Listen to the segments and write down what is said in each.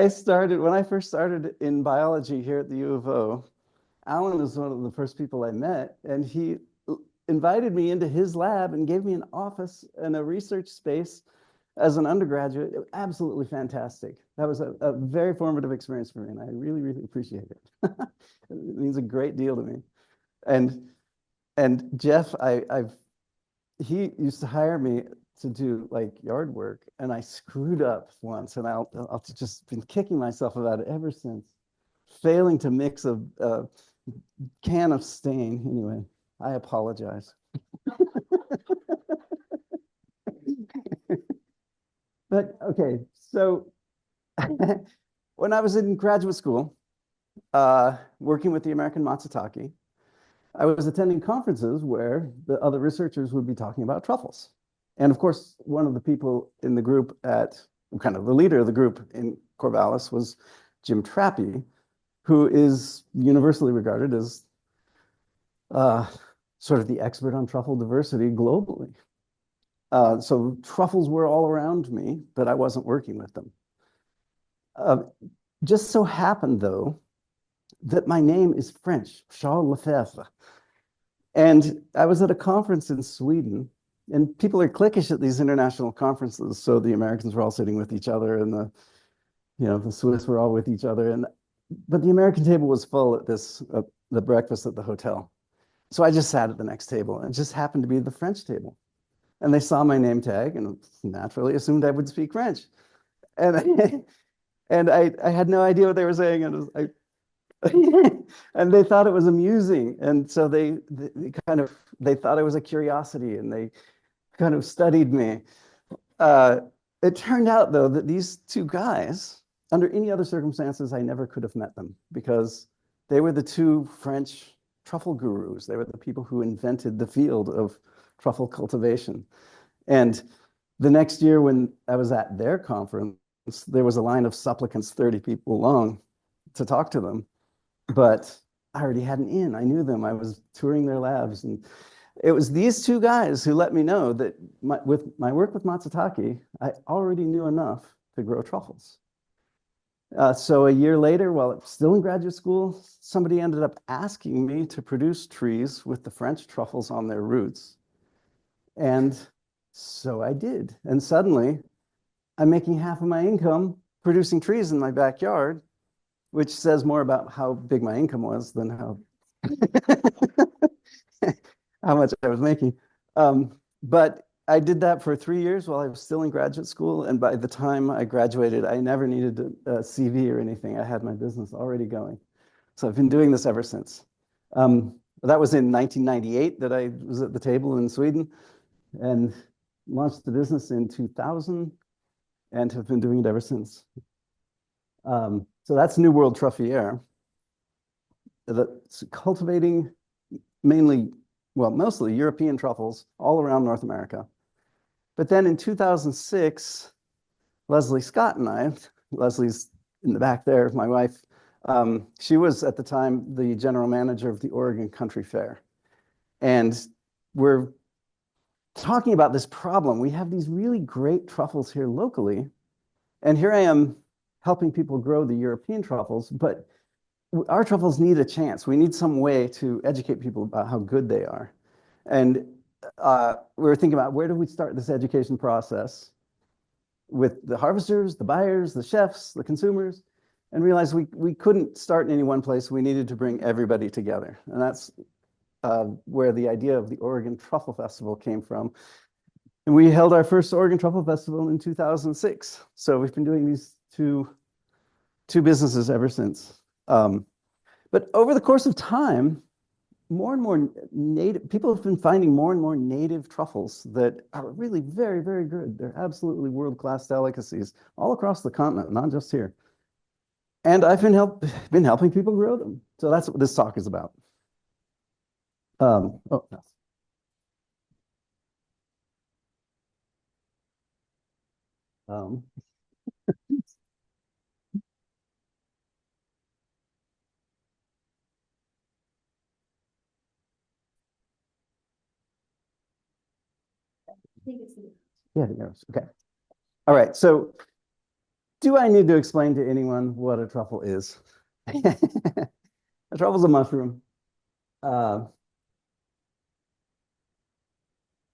when I first started in biology here at the U of O, Alan was one of the first people I met, and he invited me into his lab and gave me an office and a research space as an undergraduate. It was absolutely fantastic. That was a very formative experience for me, and I really, really appreciate it. It means a great deal to me. And Jeff, he used to hire me to do like yard work, and I screwed up once, and I'll just been kicking myself about it ever since. Failing to mix a can of stain. Anyway, I apologize. But okay, so when I was in graduate school, working with the American Matsutake, I was attending conferences where the other researchers would be talking about truffles. And of course, one of the people in the group kind of the leader of the group in Corvallis was Jim Trappy, who is universally regarded as uh, sort of the expert on truffle diversity globally. So truffles were all around me, but I wasn't working with them. Uh, just so happened, though, that my name is French, Charles Lefevre. And I was at a conference in Sweden, and people are cliquish at these international conferences. So the Americans were all sitting with each other, and the Swiss were all with each other. But the American table was full at the breakfast at the hotel. So I just sat at the next table, and it just happened to be the French table. And they saw my name tag and naturally assumed I would speak French. And I had no idea what they were saying. And and they thought it was amusing. And so they thought I was a curiosity, and they kind of studied me. Uh, it turned out, though, that these two guys, under any other circumstances, I never could have met them because they were the two French truffle gurus. They were the people who invented the field of truffle cultivation. And the next year, when I was at their conference, there was a line of supplicants, 30 people long, to talk to them. But I already had an in. I knew them. I was touring their labs. And it was these two guys who let me know that with my work with Matsutake, I already knew enough to grow truffles. So a year later, while I was still in graduate school, somebody ended up asking me to produce trees with the French truffles on their roots. And so I did. And suddenly, I'm making half of my income producing trees in my backyard, which says more about how big my income was than how how much I was making. But I did that for 3 years while I was still in graduate school. And by the time I graduated, I never needed a CV or anything. I had my business already going. So I've been doing this ever since. That was in 1998 that I was at the table in Sweden and launched the business in 2000 and have been doing it ever since. So that's New World Truffier. That's cultivating mostly European truffles all around North America. But then in 2006, Leslie Scott and I, Leslie's in the back there, my wife, she was at the time the general manager of the Oregon Country Fair. And we're talking about this problem. We have these really great truffles here locally. And here I am helping people grow the European truffles, but our truffles need a chance. We need some way to educate people about how good they are. And we were thinking about where do we start this education process with the harvesters, the buyers, the chefs, the consumers, and realized we couldn't start in any one place. We needed to bring everybody together. And that's where the idea of the Oregon Truffle Festival came from. And we held our first Oregon Truffle Festival in 2006. So we've been doing these two businesses ever since. But over the course of time, more and more native people have been finding more and more native truffles that are really very, very good. They're absolutely world-class delicacies all across the continent, not just here. And I've been helping people grow them. So that's what this talk is about. Oh, no. Um, yeah, the arrows. Okay. All right. So Do I need to explain to anyone what a truffle is? A truffle's a mushroom. Uh,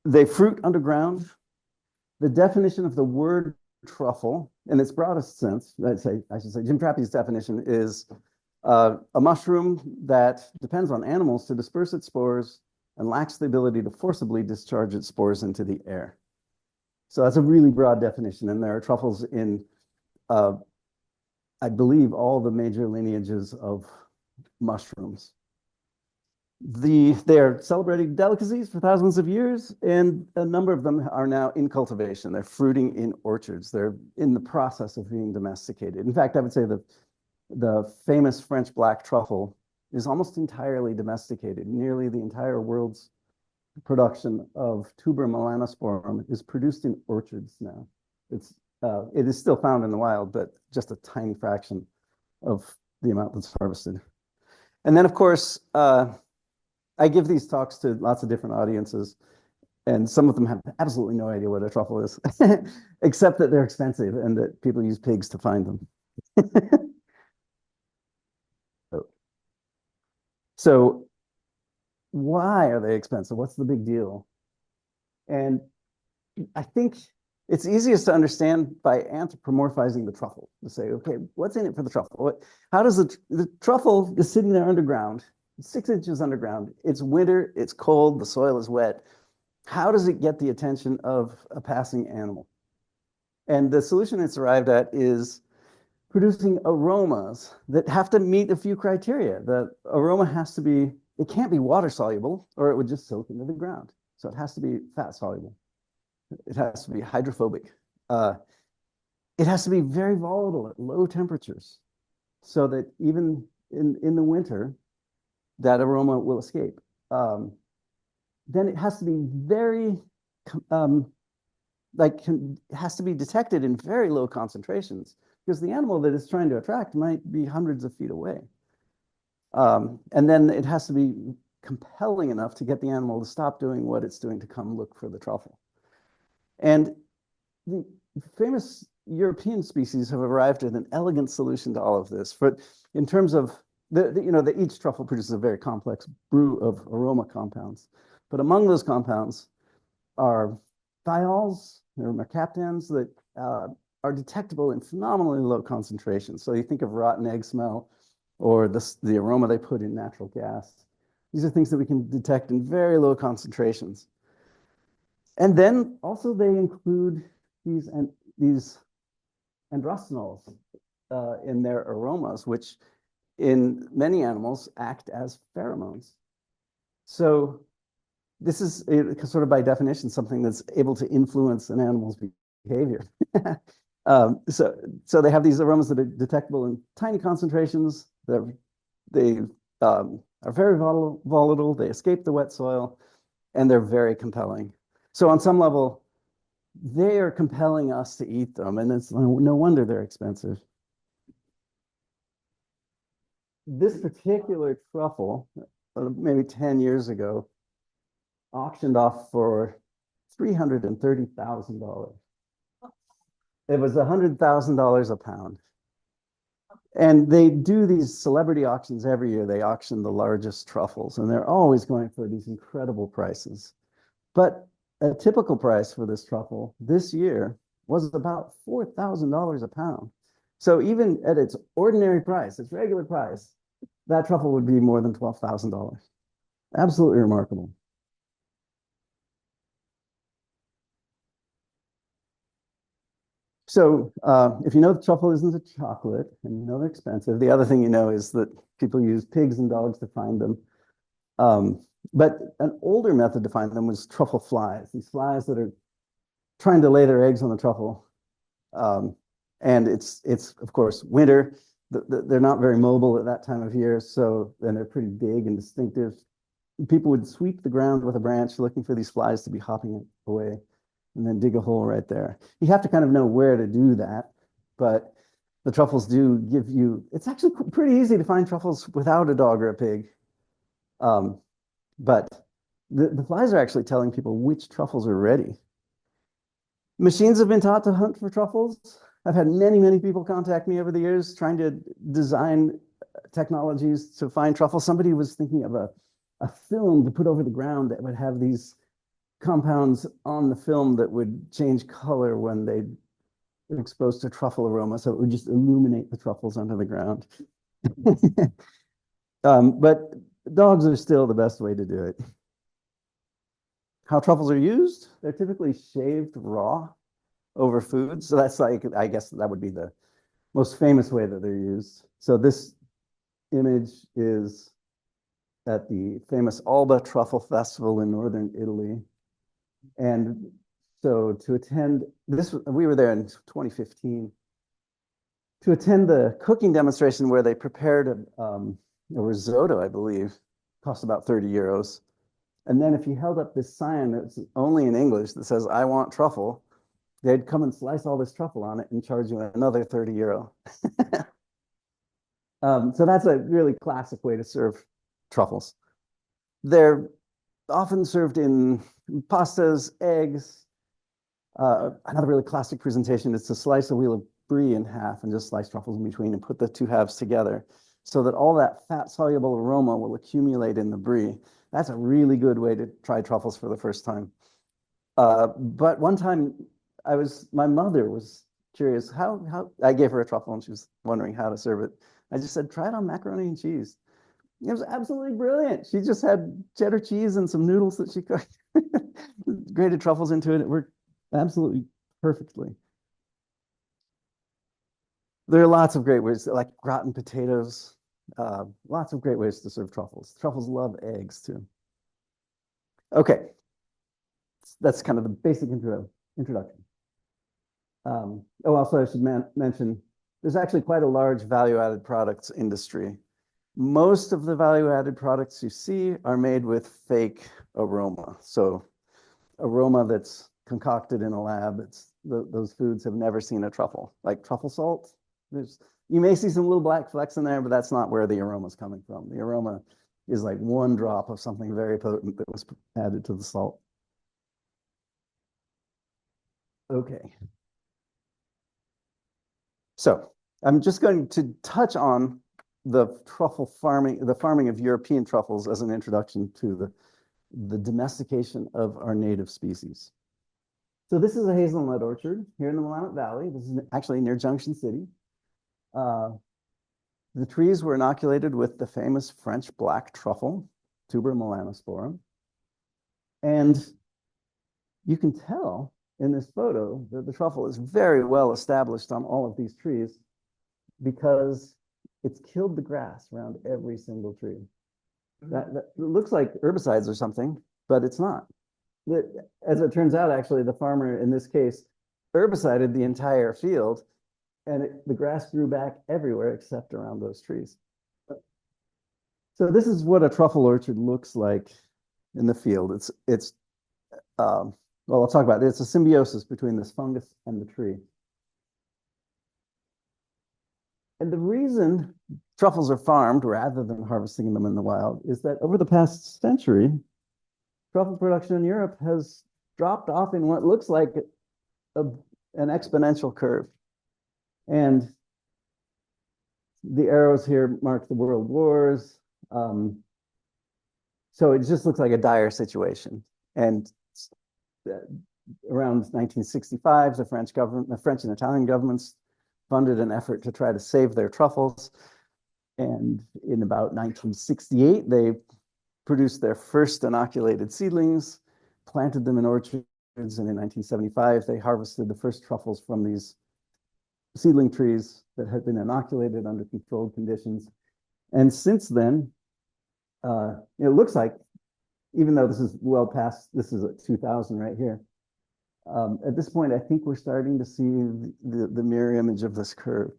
they fruit underground. The definition of the word truffle, in its broadest sense, I should say, Jim Trappy's definition is a mushroom that depends on animals to disperse its spores and lacks the ability to forcibly discharge its spores into the air. So that's a really broad definition, and there are truffles in, I believe, all the major lineages of mushrooms. They're celebrating delicacies for thousands of years, and a number of them are now in cultivation. They're fruiting in orchards. They're in the process of being domesticated. In fact, I would say the famous French black truffle is almost entirely domesticated. Nearly the entire world's production of tuber melanosporum is produced in orchards now. It is still found in the wild, but just a tiny fraction of the amount that's harvested. And then, of course, I give these talks to lots of different audiences, and some of them have absolutely no idea what a truffle is, except that they're expensive and that people use pigs to find them. So why are they expensive? What's the big deal? And I think it's easiest to understand by anthropomorphizing the truffle, to say, okay, what's in it for the truffle? How does the truffle is sitting there underground, 6 inches underground. It's winter, it's cold, the soil is wet. How does it get the attention of a passing animal? And the solution it's arrived at is producing aromas that have to meet a few criteria. The aroma has to be, it can't be water soluble or it would just soak into the ground. So it has to be fat soluble. It has to be hydrophobic. It has to be very volatile at low temperatures so that even in the winter, that aroma will escape. Then it has to be very, has to be detected in very low concentrations because the animal that it's trying to attract might be hundreds of feet away. And then it has to be compelling enough to get the animal to stop doing what it's doing to come look for the truffle. And the famous European species have arrived at an elegant solution to all of this. For in terms of each truffle produces a very complex brew of aroma compounds. But among those compounds are thiols, there are mercaptans that are detectable in phenomenally low concentrations. So you think of rotten egg smell or the aroma they put in natural gas. These are things that we can detect in very low concentrations. And then also they include these androstanols in their aromas, which in many animals act as pheromones. So this is sort of by definition something that's able to influence an animal's behavior. So they have these aromas that are detectable in tiny concentrations. They are very volatile. They escape the wet soil, and they're very compelling. So on some level, they are compelling us to eat them, and it's no wonder they're expensive. This particular truffle, maybe 10 years ago, auctioned off for $330,000. It was $100,000 a pound. And they do these celebrity auctions every year. They auction the largest truffles, and they're always going for these incredible prices. But a typical price for this truffle this year was about $4,000 a pound. So even at its ordinary price, its regular price, that truffle would be more than $12,000. Absolutely remarkable. So if you know the truffle isn't a chocolate and you know they're expensive, the other thing you know is that people use pigs and dogs to find them. But an older method to find them was truffle flies, these flies that are trying to lay their eggs on the truffle. And it's of course winter. They're not very mobile at that time of year, so then they're pretty big and distinctive. People would sweep the ground with a branch looking for these flies to be hopping away and then dig a hole right there. You have to kind of know where to do that, but the truffles do give you, it's actually pretty easy to find truffles without a dog or a pig. But the flies are actually telling people which truffles are ready. Machines have been taught to hunt for truffles, I've had many, many people contact me over the years trying to design technologies to find truffles. Somebody was thinking of a film to put over the ground that would have these compounds on the film that would change color when they were exposed to truffle aroma. So it would just illuminate the truffles under the ground. But dogs are still the best way to do it. How truffles are used? They're typically shaved raw over food. So that's like, I guess that would be the most famous way that they're used. So this image is at the famous Alba Truffle Festival in northern Italy. And so to attend this, we were there in 2015 to attend the cooking demonstration where they prepared a risotto, I believe, cost about 30 euros. And then if you held up this sign that's only in English that says, I want truffle, they'd come and slice all this truffle on it and charge you another 30 euro. So that's a really classic way to serve truffles. They're often served in pastas, eggs. Another really classic presentation is to slice a wheel of brie in half and just slice truffles in between and put the two halves together so that all that fat-soluble aroma will accumulate in the brie. That's a really good way to try truffles for the first time. But one time, my mother was curious how I gave her a truffle and she was wondering how to serve it. I just said, try it on macaroni and cheese. It was absolutely brilliant. She just had cheddar cheese and some noodles that she cooked, grated truffles into it. It worked absolutely perfectly. There are lots of great ways, like gratin potatoes, lots of great ways to serve truffles. Truffles love eggs too. Okay, that's kind of the basic introduction. Also, I should mention, there's actually quite a large value-added products industry. Most of the value-added products you see are made with fake aroma. So aroma that's concocted in a lab. Those foods have never seen a truffle, like truffle salt. You may see some little black flecks in there, but that's not where the aroma is coming from. The aroma is like one drop of something very potent that was added to the salt. Okay. So I'm just going to touch on the truffle farming, the farming of European truffles as an introduction to the domestication of our native species. So this is a hazelnut orchard here in the Willamette Valley. This is actually near Junction City. The trees were inoculated with the famous French black truffle, Tuber melanosporum. And you can tell in this photo that the truffle is very well established on all of these trees because it's killed the grass around every single tree. That looks like herbicides or something, but it's not. As it turns out, actually, the farmer in this case herbicided the entire field, and the grass grew back everywhere except around those trees. So this is what a truffle orchard looks like in the field. Well, I'll talk about it. It's a symbiosis between this fungus and the tree. And the reason truffles are farmed rather than harvesting them in the wild is that over the past century, truffle production in Europe has dropped off in what looks like an exponential curve. And the arrows here mark the world wars. So it just looks like a dire situation. And around 1965, the French and Italian governments funded an effort to try to save their truffles. And in about 1968, they produced their first inoculated seedlings, planted them in orchards, and in 1975, they harvested the first truffles from these seedling trees that had been inoculated under controlled conditions. And since then, it looks like, even though this is well past, this is at 2000 right here, at this point, I think we're starting to see the mirror image of this curve.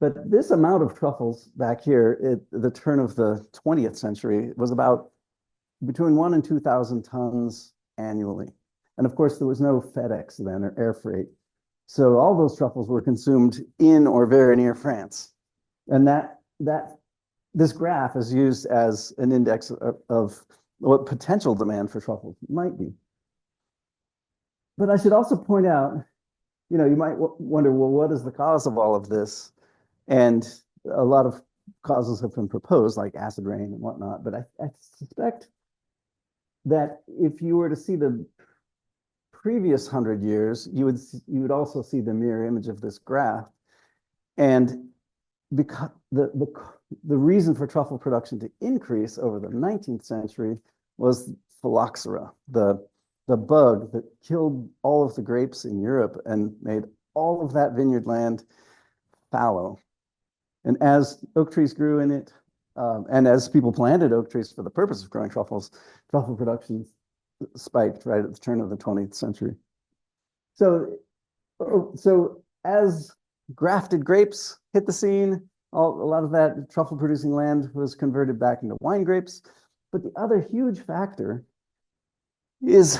But this amount of truffles back here at the turn of the 20th century was about between 1,000 and 2,000 tons annually. And of course, there was no FedEx then or air freight. So all those truffles were consumed in or very near France. And this graph is used as an index of what potential demand for truffles might be. But I should also point out you might wonder, well, what is the cause of all of this? And a lot of causes have been proposed, like acid rain and whatnot. But I suspect that if you were to see the previous 100 years, you would also see the mirror image of this graph. And because the reason for truffle production to increase over the 19th century was phylloxera, the bug that killed all of the grapes in Europe and made all of that vineyard land fallow. And as oak trees grew in it, and as people planted oak trees for the purpose of growing truffles, truffle production spiked right at the turn of the 20th century. So as grafted grapes hit the scene, a lot of that truffle producing land was converted back into wine grapes. But the other huge factor is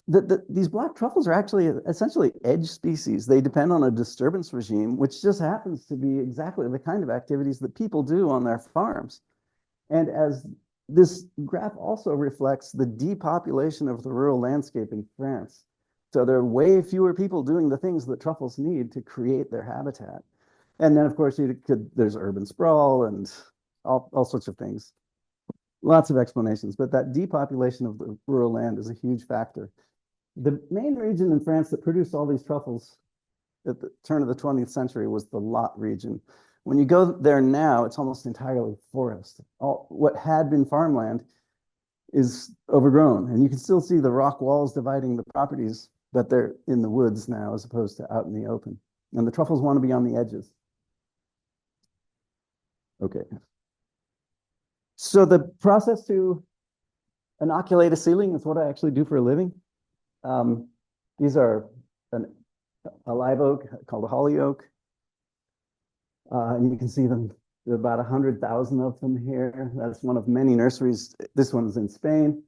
that these black truffles are actually essentially edge species. They depend on a disturbance regime, which just happens to be exactly the kind of activities that people do on their farms. And as this graph also reflects the depopulation of the rural landscape in France. So there are way fewer people doing the things that truffles need to create their habitat. And then, of course, there's urban sprawl and all sorts of things. Lots of explanations, but that depopulation of the rural land is a huge factor. The main region in France that produced all these truffles at the turn of the 20th century was the Lot region. When you go there now, it's almost entirely forest. What had been farmland is overgrown, and you can still see the rock walls dividing the properties, but they're in the woods now as opposed to out in the open. And the truffles want to be on the edges. Okay. So the process to inoculate a seedling is what I actually do for a living. These are a live oak called a holly oak. And you can see them, there are about 100,000 of them here. That's one of many nurseries. This one's in Spain.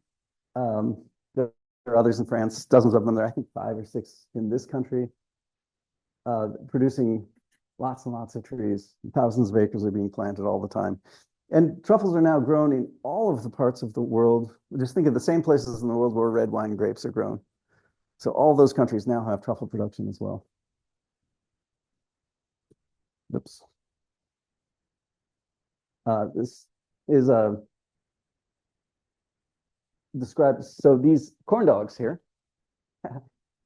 There are others in France, dozens of them. There are, I think, 5 or 6 in this country, producing lots and lots of trees. Thousands of acres are being planted all the time. And truffles are now grown in all of the parts of the world. Just think of the same places in the world where red wine grapes are grown. So all those countries now have truffle production as well. Oops. This is described. So these corn dogs here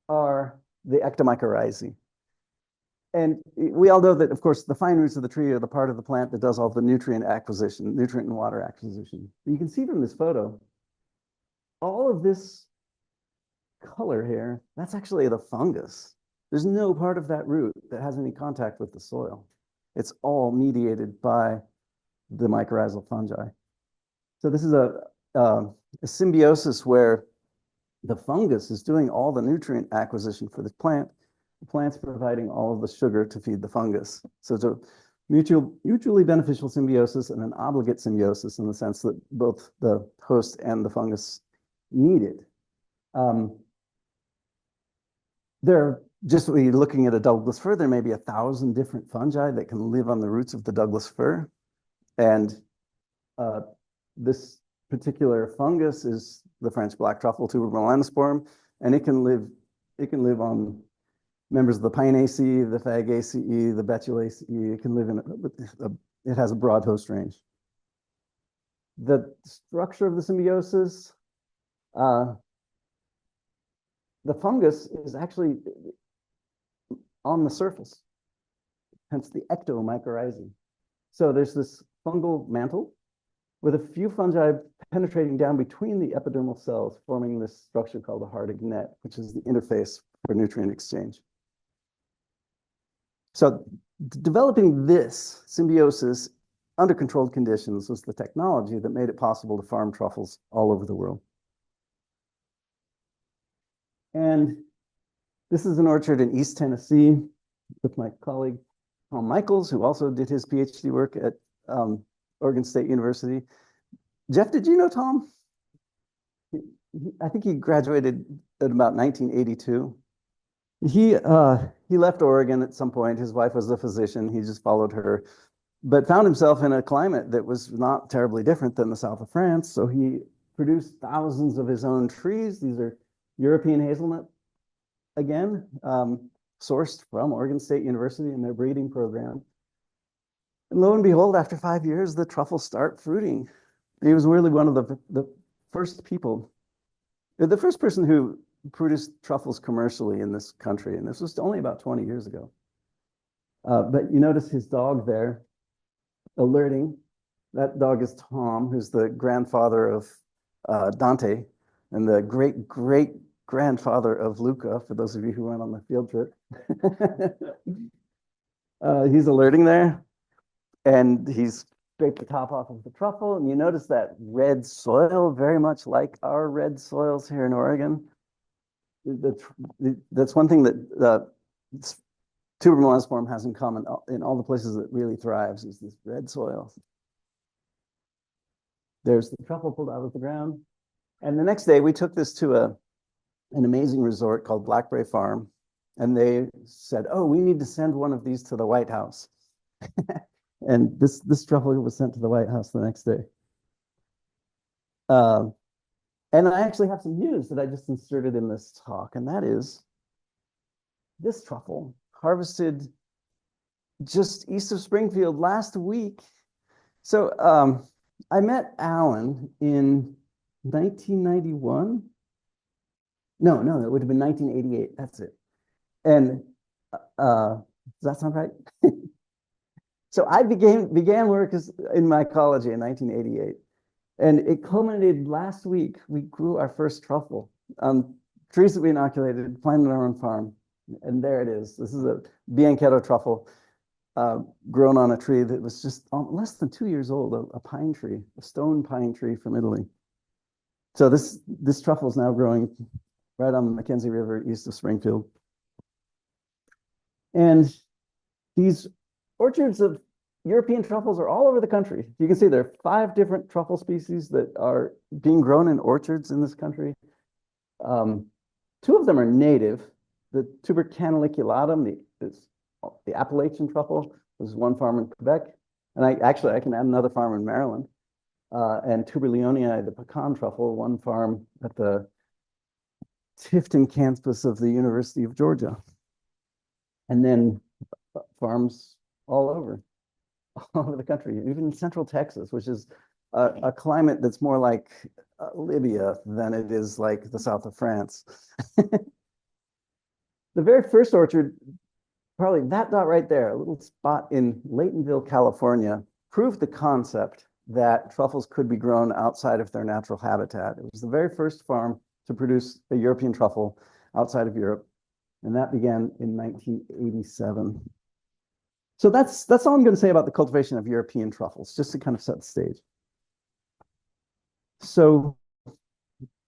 are the ectomycorrhizae. And we all know that, of course, the fine roots of the tree are the part of the plant that does all the nutrient acquisition, nutrient and water acquisition. But you can see from this photo, all of this color here, that's actually the fungus. There's no part of that root that has any contact with the soil. It's all mediated by the mycorrhizal fungi. So this is a symbiosis where the fungus is doing all the nutrient acquisition for the plant. The plant's providing all of the sugar to feed the fungus. So it's a mutually beneficial symbiosis and an obligate symbiosis in the sense that both the host and the fungus need it. Just looking at a Douglas fir, there may be 1,000 different fungi that can live on the roots of the Douglas fir. And this particular fungus is the French black truffle tuber melanosporum, and it can live on members of the Pinaceae, the Fagaceae, the Betulaceae. It can live it has a broad host range. The structure of the symbiosis, the fungus is actually on the surface, hence the ectomycorrhizae. So there's this fungal mantle with a few fungi penetrating down between the epidermal cells, forming this structure called the Hardig net, which is the interface for nutrient exchange. So developing this symbiosis under controlled conditions was the technology that made it possible to farm truffles all over the world. And this is an orchard in East Tennessee with my colleague, Tom Michaels, who also did his PhD work at Oregon State University. Jeff, did you know Tom? I think he graduated at about 1982. He left Oregon at some point. His wife was a physician. He just followed her, but found himself in a climate that was not terribly different than the south of France. So he produced thousands of his own trees. These are European hazelnut again. sourced from Oregon State University in their breeding program. And lo and behold, after 5 years, the truffles start fruiting. He was really one of the first people, the first person who produced truffles commercially in this country. And this was only about 20 years ago. But you notice his dog there alerting. That dog is Tom, who's the grandfather of Dante and the great grandfather of Luca, for those of you who went on the field trip. He's alerting there, and he's scraped the top off of the truffle. And you notice that red soil, very much like our red soils here in Oregon. That's one thing that tuber melasform has in common in all the places that really thrives, is this red soil. There's the truffle pulled out of the ground. And the next day we took this to an amazing resort called Blackberry Farm. And they said, oh, we need to send one of these to the White House. And this truffle was sent to the White House the next day. And I actually have some news that I just inserted in this talk, and that is this truffle harvested just east of Springfield last week. So I met Alan in 1991. No, it would have been 1988. That's it. And does that sound right? So I began work in mycology in 1988. And it culminated last week. We grew our first truffle on trees that we inoculated, planted on our own farm. And there it is. This is a bianchetto truffle grown on a tree that was just less than 2 years old, a pine tree, a stone pine tree from Italy. So this truffle is now growing right on the Mackenzie River east of Springfield. And these orchards of European truffles are all over the country. You can see there are 5 different truffle species that are being grown in orchards in this country. 2 of them are native. The tuber canaliculatum, the Appalachian truffle, there's one farm in Quebec. And I can add another farm in Maryland. And tuber leonii, the pecan truffle, one farm at the Tifton campus of the University of Georgia. And then farms all over the country, even in central Texas, which is a climate that's more like Libya than it is like the south of France. The very first orchard, probably that dot right there, a little spot in Laytonville, California, proved the concept that truffles could be grown outside of their natural habitat. It was the very first farm to produce a European truffle outside of Europe, and that began in 1987. So that's all I'm going to say about the cultivation of European truffles, just to kind of set the stage. So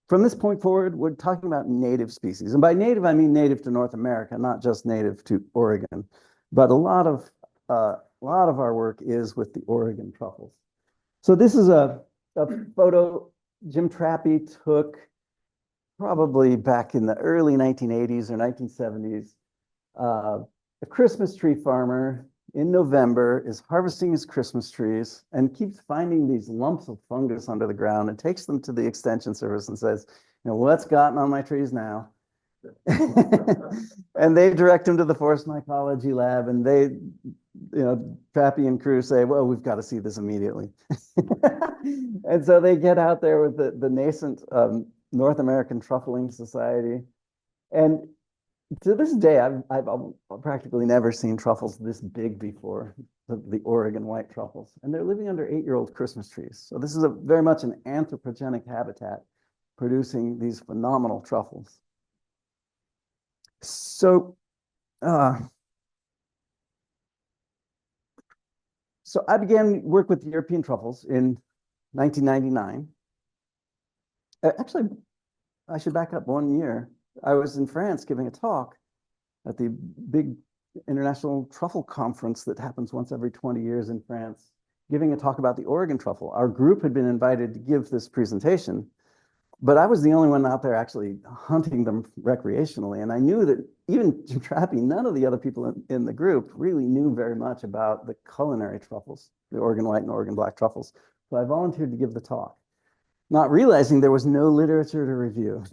from this point forward, we're talking about native species. And by native, I mean native to North America, not just native to Oregon. But a lot of our work is with the Oregon truffles. So this is a photo Jim Trappy took probably back in the early 1980s or 1970s. A Christmas tree farmer in November is harvesting his Christmas trees and keeps finding these lumps of fungus under the ground and takes them to the extension service and says, you know, what's gotten on my trees now? And they direct him to the forest mycology lab, and they, you know, Trappy and crew say, well, we've got to see this immediately. And so they get out there with the nascent North American Truffling Society. And to this day, I've practically never seen truffles this big before, the Oregon white truffles. And they're living under 8-year-old Christmas trees. So this is very much an anthropogenic habitat producing these phenomenal truffles. So, so I began work with European truffles in 1999. Actually, I should back up 1 year. I was in France giving a talk at the big international truffle conference that happens once every 20 years in France, giving a talk about the Oregon truffle. Our group had been invited to give this presentation, but I was the only one out there actually hunting them recreationally. And I knew that even Jim Trappy, none of the other people in the group really knew very much about the culinary truffles, the Oregon white and Oregon black truffles. So I volunteered to give the talk, not realizing there was no literature to review.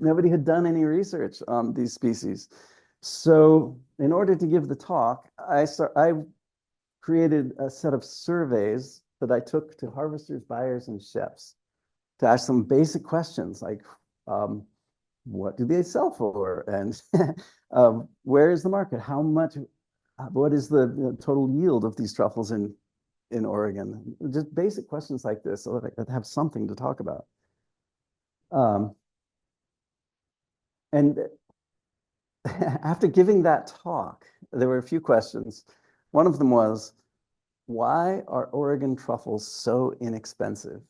Nobody had done any research on these species. So in order to give the talk, I created a set of surveys that I took to harvesters, buyers, and chefs to ask them basic questions like, what do they sell for? And where is the market? How much, what is the total yield of these truffles in Oregon? Just basic questions like this so that I could have something to talk about. Um, and after giving that talk, there were a few questions. One of them was, why are Oregon truffles so inexpensive?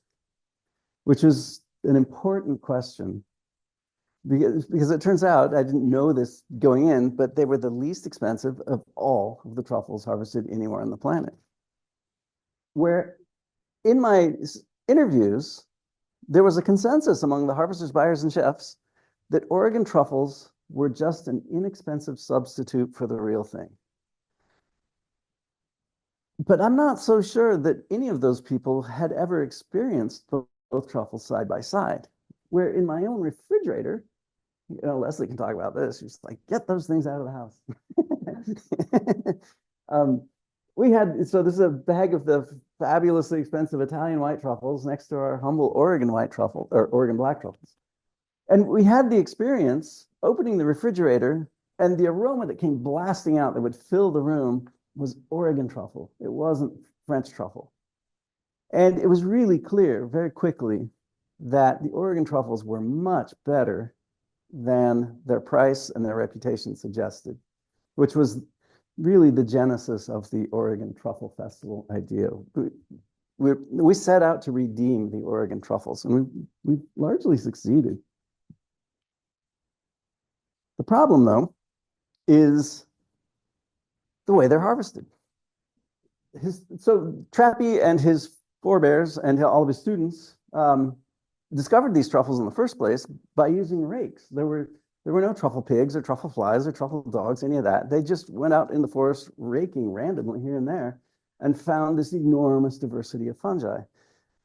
Which is an important question because it turns out, I didn't know this going in, but they were the least expensive of all of the truffles harvested anywhere on the planet. Where in my interviews, there was a consensus among the harvesters, buyers, and chefs that Oregon truffles were just an inexpensive substitute for the real thing. But I'm not so sure that any of those people had ever experienced both truffles side by side. Where in my own refrigerator, Leslie can talk about this. She's like, get those things out of the house. um, we had, so this is a bag of the fabulously expensive Italian white truffles next to our humble Oregon white truffle or Oregon black truffles. And we had the experience opening the refrigerator, and the aroma that came blasting out that would fill the room was Oregon truffle. It wasn't French truffle. And it was really clear very quickly that the Oregon truffles were much better than their price and their reputation suggested, which was really the genesis of the Oregon Truffle Festival idea. We set out to redeem the Oregon truffles, and we largely succeeded. The problem, though, is the way they're harvested. So Trappy and his forebears and all of his students discovered these truffles in the first place by using rakes. There were no truffle pigs or truffle flies or truffle dogs, any of that. They just went out in the forest raking randomly here and there and found this enormous diversity of fungi.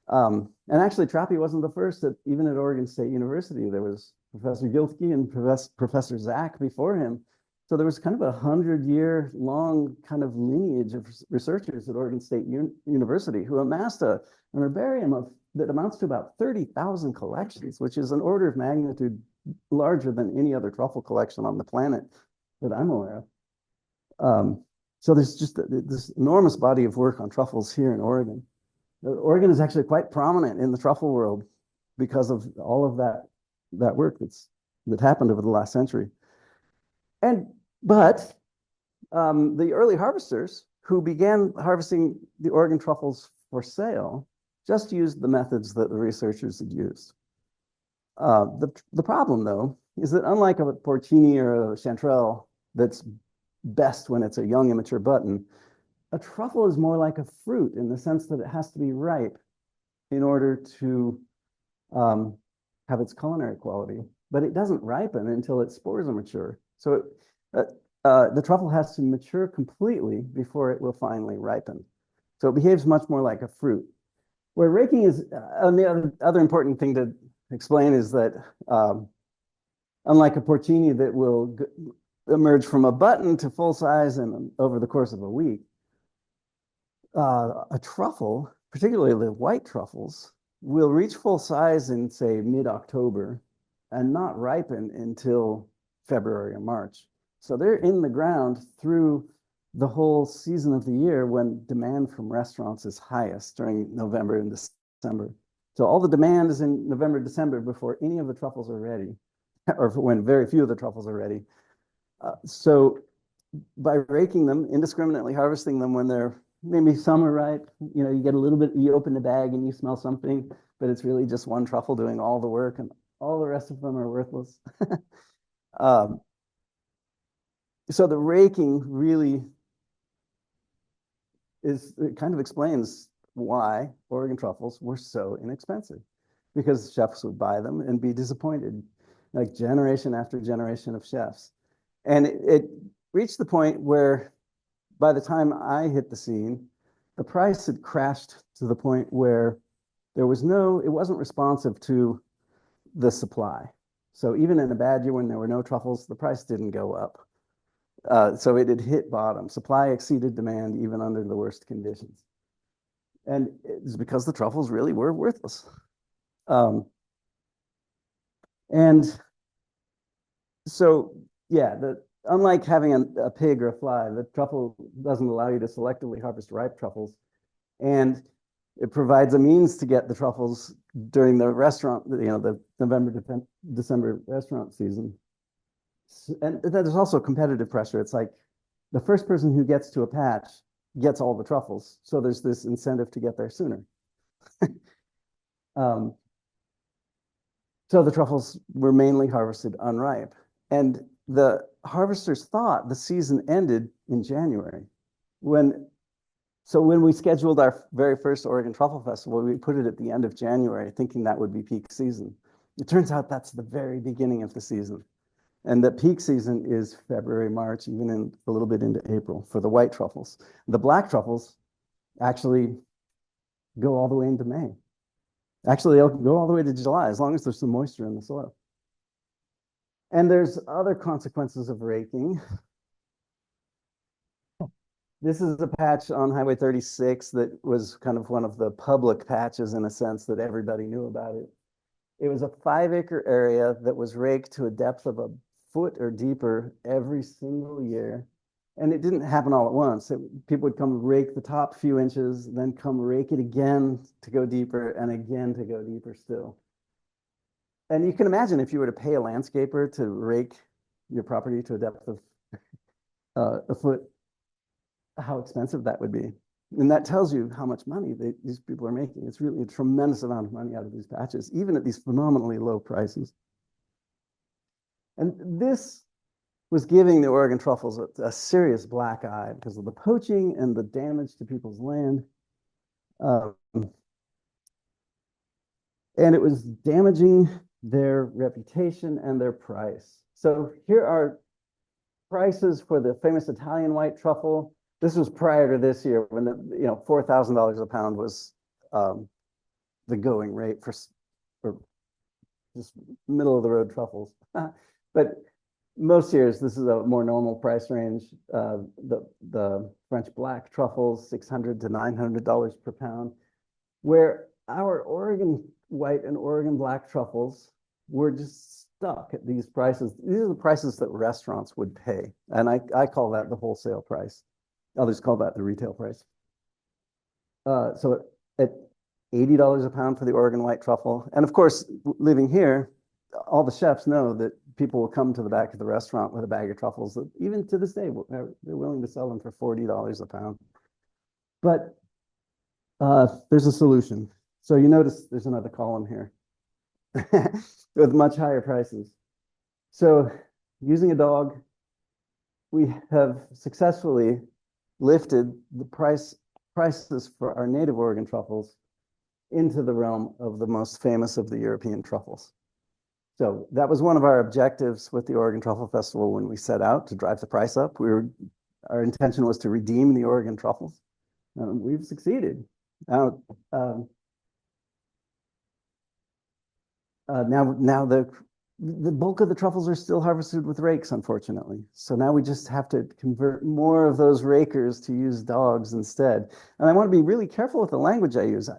And actually, Trappy wasn't the first. Even at Oregon State University, there was Professor Gilkey and Professor Zach before him. So there was kind of a 100-year long kind of lineage of researchers at Oregon State University who amassed an herbarium that amounts to about 30,000 collections, which is an order of magnitude larger than any other truffle collection on the planet that I'm aware of. So there's just this enormous body of work on truffles here in Oregon. Oregon is actually quite prominent in the truffle world because of all of that work that happened over the last century. But the early harvesters who began harvesting the Oregon truffles for sale just used the methods that the researchers had used. The problem, though, is that unlike a porcini or a chanterelle that's best when it's a young, immature button, a truffle is more like a fruit in the sense that it has to be ripe in order to have its culinary quality. But it doesn't ripen until its spores are mature. So the truffle has to mature completely before it will finally ripen. So it behaves much more like a fruit. Where raking is, the other important thing to explain is that unlike a porcini that will emerge from a button to full size and over the course of a week, a truffle, particularly the white truffles, will reach full size in, say, mid-October and not ripen until February or March. So they're in the ground through the whole season of the year when demand from restaurants is highest during November and December. So all the demand is in November, December before any of the truffles are ready, or when very few of the truffles are ready. So by raking them, indiscriminately harvesting them when they're maybe some are ripe, you get a little bit, you open the bag and you smell something, but it's really just one truffle doing all the work and all the rest of them are worthless. So the raking really it kind of explains why Oregon truffles were so inexpensive, because chefs would buy them and be disappointed, like generation after generation of chefs. And it reached the point where by the time I hit the scene, the price had crashed to the point where it wasn't responsive to the supply. So even in a bad year when there were no truffles, the price didn't go up. So it had hit bottom. Supply exceeded demand even under the worst conditions. And it's because the truffles really were worthless. Um, and so, yeah, unlike having a pig or a fly, the truffle doesn't allow you to selectively harvest ripe truffles. And it provides a means to get the truffles during the restaurant, the November, December restaurant season. And there's also competitive pressure. It's like the first person who gets to a patch gets all the truffles. So there's this incentive to get there sooner. um, so the truffles were mainly harvested unripe. And the harvesters thought the season ended in January. So when we scheduled our very first Oregon Truffle Festival, we put it at the end of January, thinking that would be peak season. It turns out that's the very beginning of the season. And the peak season is February, March, even a little bit into April for the white truffles. The black truffles actually go all the way into May. Actually, they'll go all the way to July, as long as there's some moisture in the soil. And there's other consequences of raking. This is a patch on Highway 36 that was kind of one of the public patches in a sense that everybody knew about it. It was a 5-acre area that was raked to a depth of a foot or deeper every single year. And it didn't happen all at once. People would come rake the top few inches, then come rake it again to go deeper and again to go deeper still. And you can imagine if you were to pay a landscaper to rake your property to a depth of a foot, how expensive that would be. And that tells you how much money these people are making. It's really a tremendous amount of money out of these patches, even at these phenomenally low prices. And this was giving the Oregon truffles a serious black eye because of the poaching and the damage to people's land. And it was damaging their reputation and their price. So here are prices for the famous Italian white truffle. This was prior to this year when $4,000 a pound was the going rate for just middle of the road truffles. But most years, this is a more normal price range. The French black truffles, $600 to $900 per pound, where our Oregon white and Oregon black truffles were just stuck at these prices. These are the prices that restaurants would pay. And I call that the wholesale price. Others call that the retail price. So at $80 a pound for the Oregon white truffle. And of course, living here, all the chefs know that people will come to the back of the restaurant with a bag of truffles that even to this day, they're willing to sell them for $40 a pound. But there's a solution. So you notice there's another column here with much higher prices. So using a dog, we have successfully lifted the prices for our native Oregon truffles into the realm of the most famous of the European truffles. So that was one of our objectives with the Oregon Truffle Festival when we set out to drive the price up. Our intention was to redeem the Oregon truffles. We've succeeded. Now the bulk of the truffles are still harvested with rakes, unfortunately. So now we just have to convert more of those rakers to use dogs instead. And I want to be really careful with the language I use.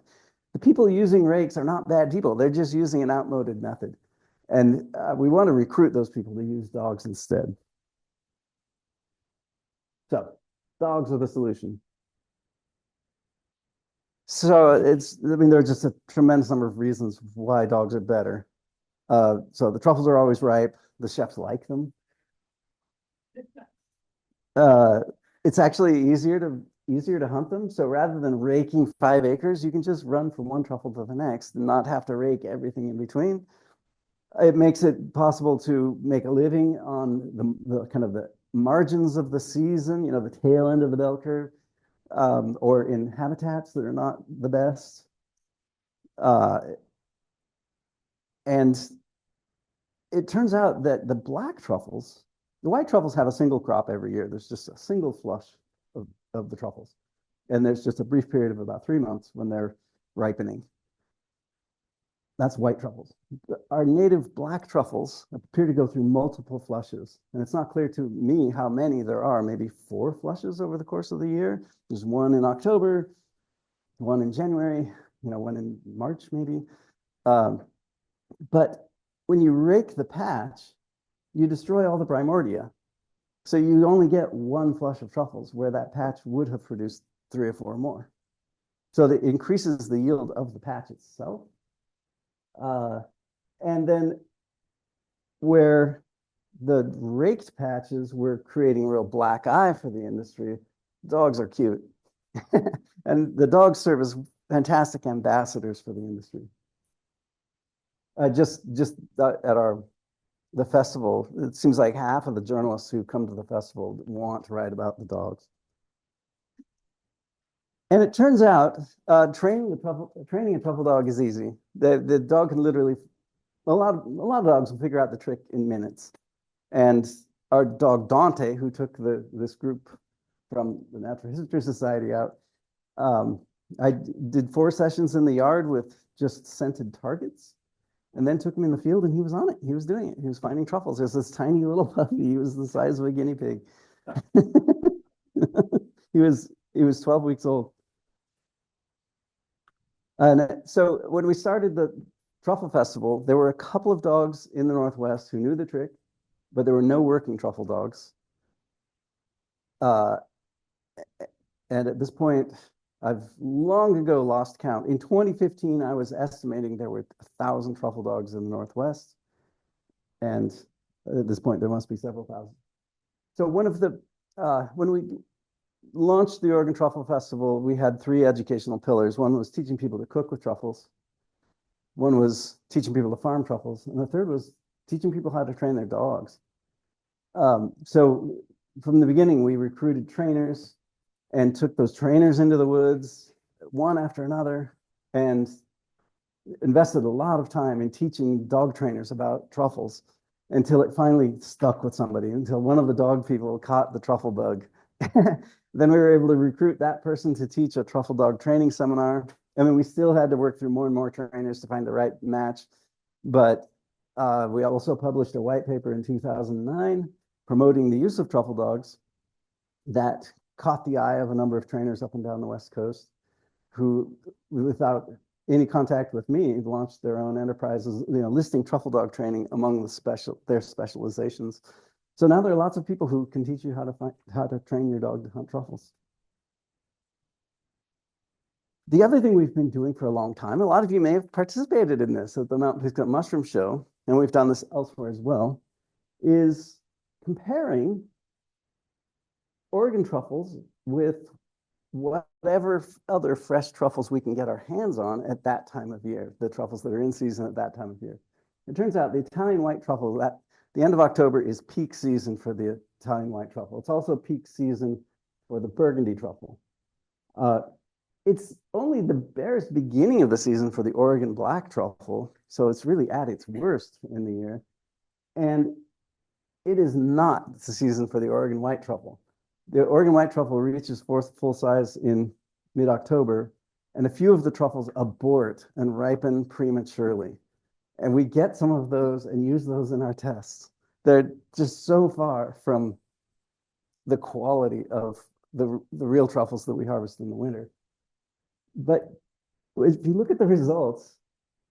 The people using rakes are not bad people. They're just using an outmoded method. And we want to recruit those people to use dogs instead. So dogs are the solution. So there are just a tremendous number of reasons why dogs are better. So the truffles are always ripe. The chefs like them. It's actually easier to hunt them. So rather than raking 5 acres, you can just run from one truffle to the next and not have to rake everything in between. It makes it possible to make a living on the kind of the margins of the season, the tail end of the bell curve, or in habitats that are not the best. And it turns out that the white truffles have a single crop every year. There's just a single flush of the truffles. And there's just a brief period of about 3 months when they're ripening. That's white truffles. Our native black truffles appear to go through multiple flushes. And it's not clear to me how many there are, maybe 4 flushes over the course of the year. There's one in October, one in January, one in March maybe. But when you rake the patch, you destroy all the primordia. So you only get 1 flush of truffles where that patch would have produced 3 or 4 more. So that increases the yield of the patch itself. And then where the raked patches were creating a real black eye for the industry, dogs are cute. And the dogs serve as fantastic ambassadors for the industry. Just at the festival, it seems like half of the journalists who come to the festival want to write about the dogs. And it turns out training a truffle dog is easy. The dog can literally, a lot of dogs will figure out the trick in minutes. And our dog Dante, who took this group from the Natural History Society out, I did 4 sessions in the yard with just scented targets, and then took him in the field, and he was on it. He was doing it. He was finding truffles. There's this tiny little puppy. He was the size of a guinea pig. He was 12 weeks old. And so when we started the Truffle Festival, there were a couple of dogs in the Northwest who knew the trick, but there were no working truffle dogs. And at this point, I've long ago lost count. In 2015, I was estimating there were 1,000 truffle dogs in the Northwest. And at this point, there must be several thousand. So when we launched the Oregon Truffle Festival, we had 3 educational pillars. One was teaching people to cook with truffles. One was teaching people to farm truffles. And the third was teaching people how to train their dogs. So from the beginning, we recruited trainers and took those trainers into the woods, one after another, and invested a lot of time in teaching dog trainers about truffles until it finally stuck with somebody, until one of the dog people caught the truffle bug. Then we were able to recruit that person to teach a truffle dog training seminar. I mean, we still had to work through more and more trainers to find the right match. But we also published a white paper in 2009 promoting the use of truffle dogs that caught the eye of a number of trainers up and down the West Coast who, without any contact with me, launched their own enterprises, listing truffle dog training among their specializations. So now there are lots of people who can teach you how to train your dog to hunt truffles. The other thing we've been doing for a long time, a lot of you may have participated in this at the Mountain Pisgah Mushroom Show, and we've done this elsewhere as well, is comparing Oregon truffles with whatever other fresh truffles we can get our hands on at that time of year, the truffles that are in season at that time of year. It turns out the Italian white truffle, the end of October is peak season for the Italian white truffle. It's also peak season for the Burgundy truffle. It's only the barest beginning of the season for the Oregon black truffle, so it's really at its worst in the year. And it is not the season for the Oregon white truffle. The Oregon white truffle reaches full size in mid-October, and a few of the truffles abort and ripen prematurely. And we get some of those and use those in our tests. They're just so far from the quality of the real truffles that we harvest in the winter. But if you look at the results,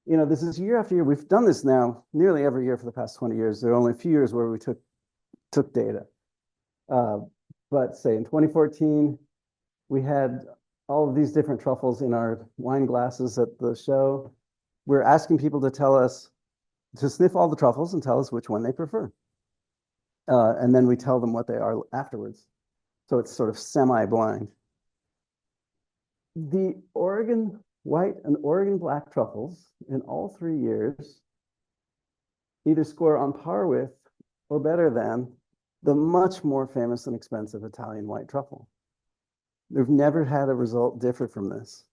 this is year after year. We've done this now nearly every year for the past 20 years. There are only a few years where we took data. But say in 2014, we had all of these different truffles in our wine glasses at the show. We're asking people to sniff all the truffles and tell us which one they prefer. And then we tell them what they are afterwards. So it's sort of semi-blind. The Oregon white and Oregon black truffles in all 3 years either score on par with or better than the much more famous and expensive Italian white truffle. We've never had a result differ from this.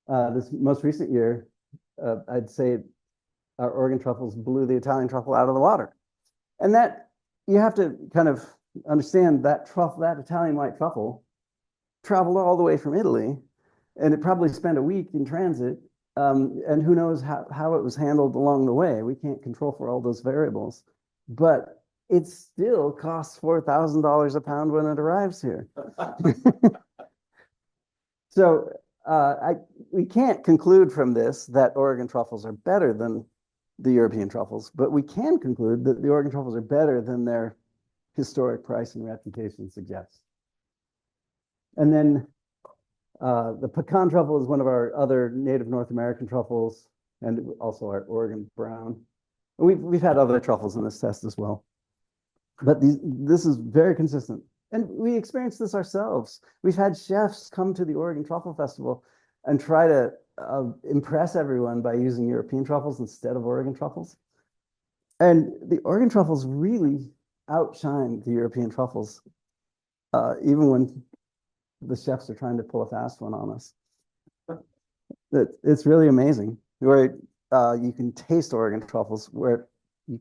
This most recent year, I'd say our Oregon truffles blew the Italian truffle out of the water. And that, you have to kind of understand that Italian white truffle traveled all the way from Italy, and it probably spent a week in transit And who knows how it was handled along the way. We can't control for all those variables, but it still costs $4,000 a pound when it arrives here. So we can't conclude from this that Oregon truffles are better than the European truffles, but we can conclude that the Oregon truffles are better than their historic price and reputation suggests. And then the pecan truffle is one of our other native North American truffles, and also our Oregon brown. We've had other truffles in this test as well, but this is very consistent. And we experienced this ourselves. We've had chefs come to the Oregon Truffle Festival and try to impress everyone by using European truffles instead of Oregon truffles. And the Oregon truffles really outshine the European truffles, even when the chefs are trying to pull a fast one on us. It's really amazing where you can taste Oregon truffles where you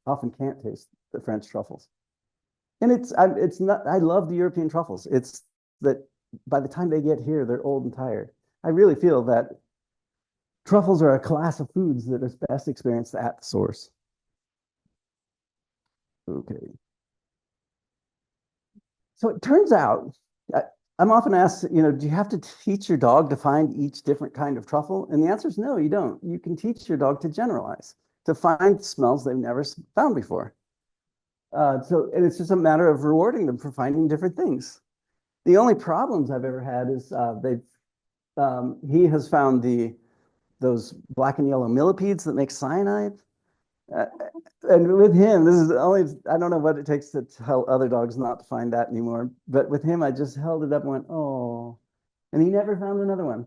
often can't taste the French truffles. And it's not, I love the European truffles. It's that by the time they get here, they're old and tired. I really feel that truffles are a class of foods that is best experienced at the source. Okay. So it turns out, I'm often asked, do you have to teach your dog to find each different kind of truffle? And the answer is no, you don't. You can teach your dog to generalize, to find smells they've never found before. And it's just a matter of rewarding them for finding different things. The only problems I've ever had is he has found those black and yellow millipedes that make cyanide. Uh, and with him, this is only, I don't know what it takes to tell other dogs not to find that anymore. But with him, I just held it up and went, oh, and he never found another one.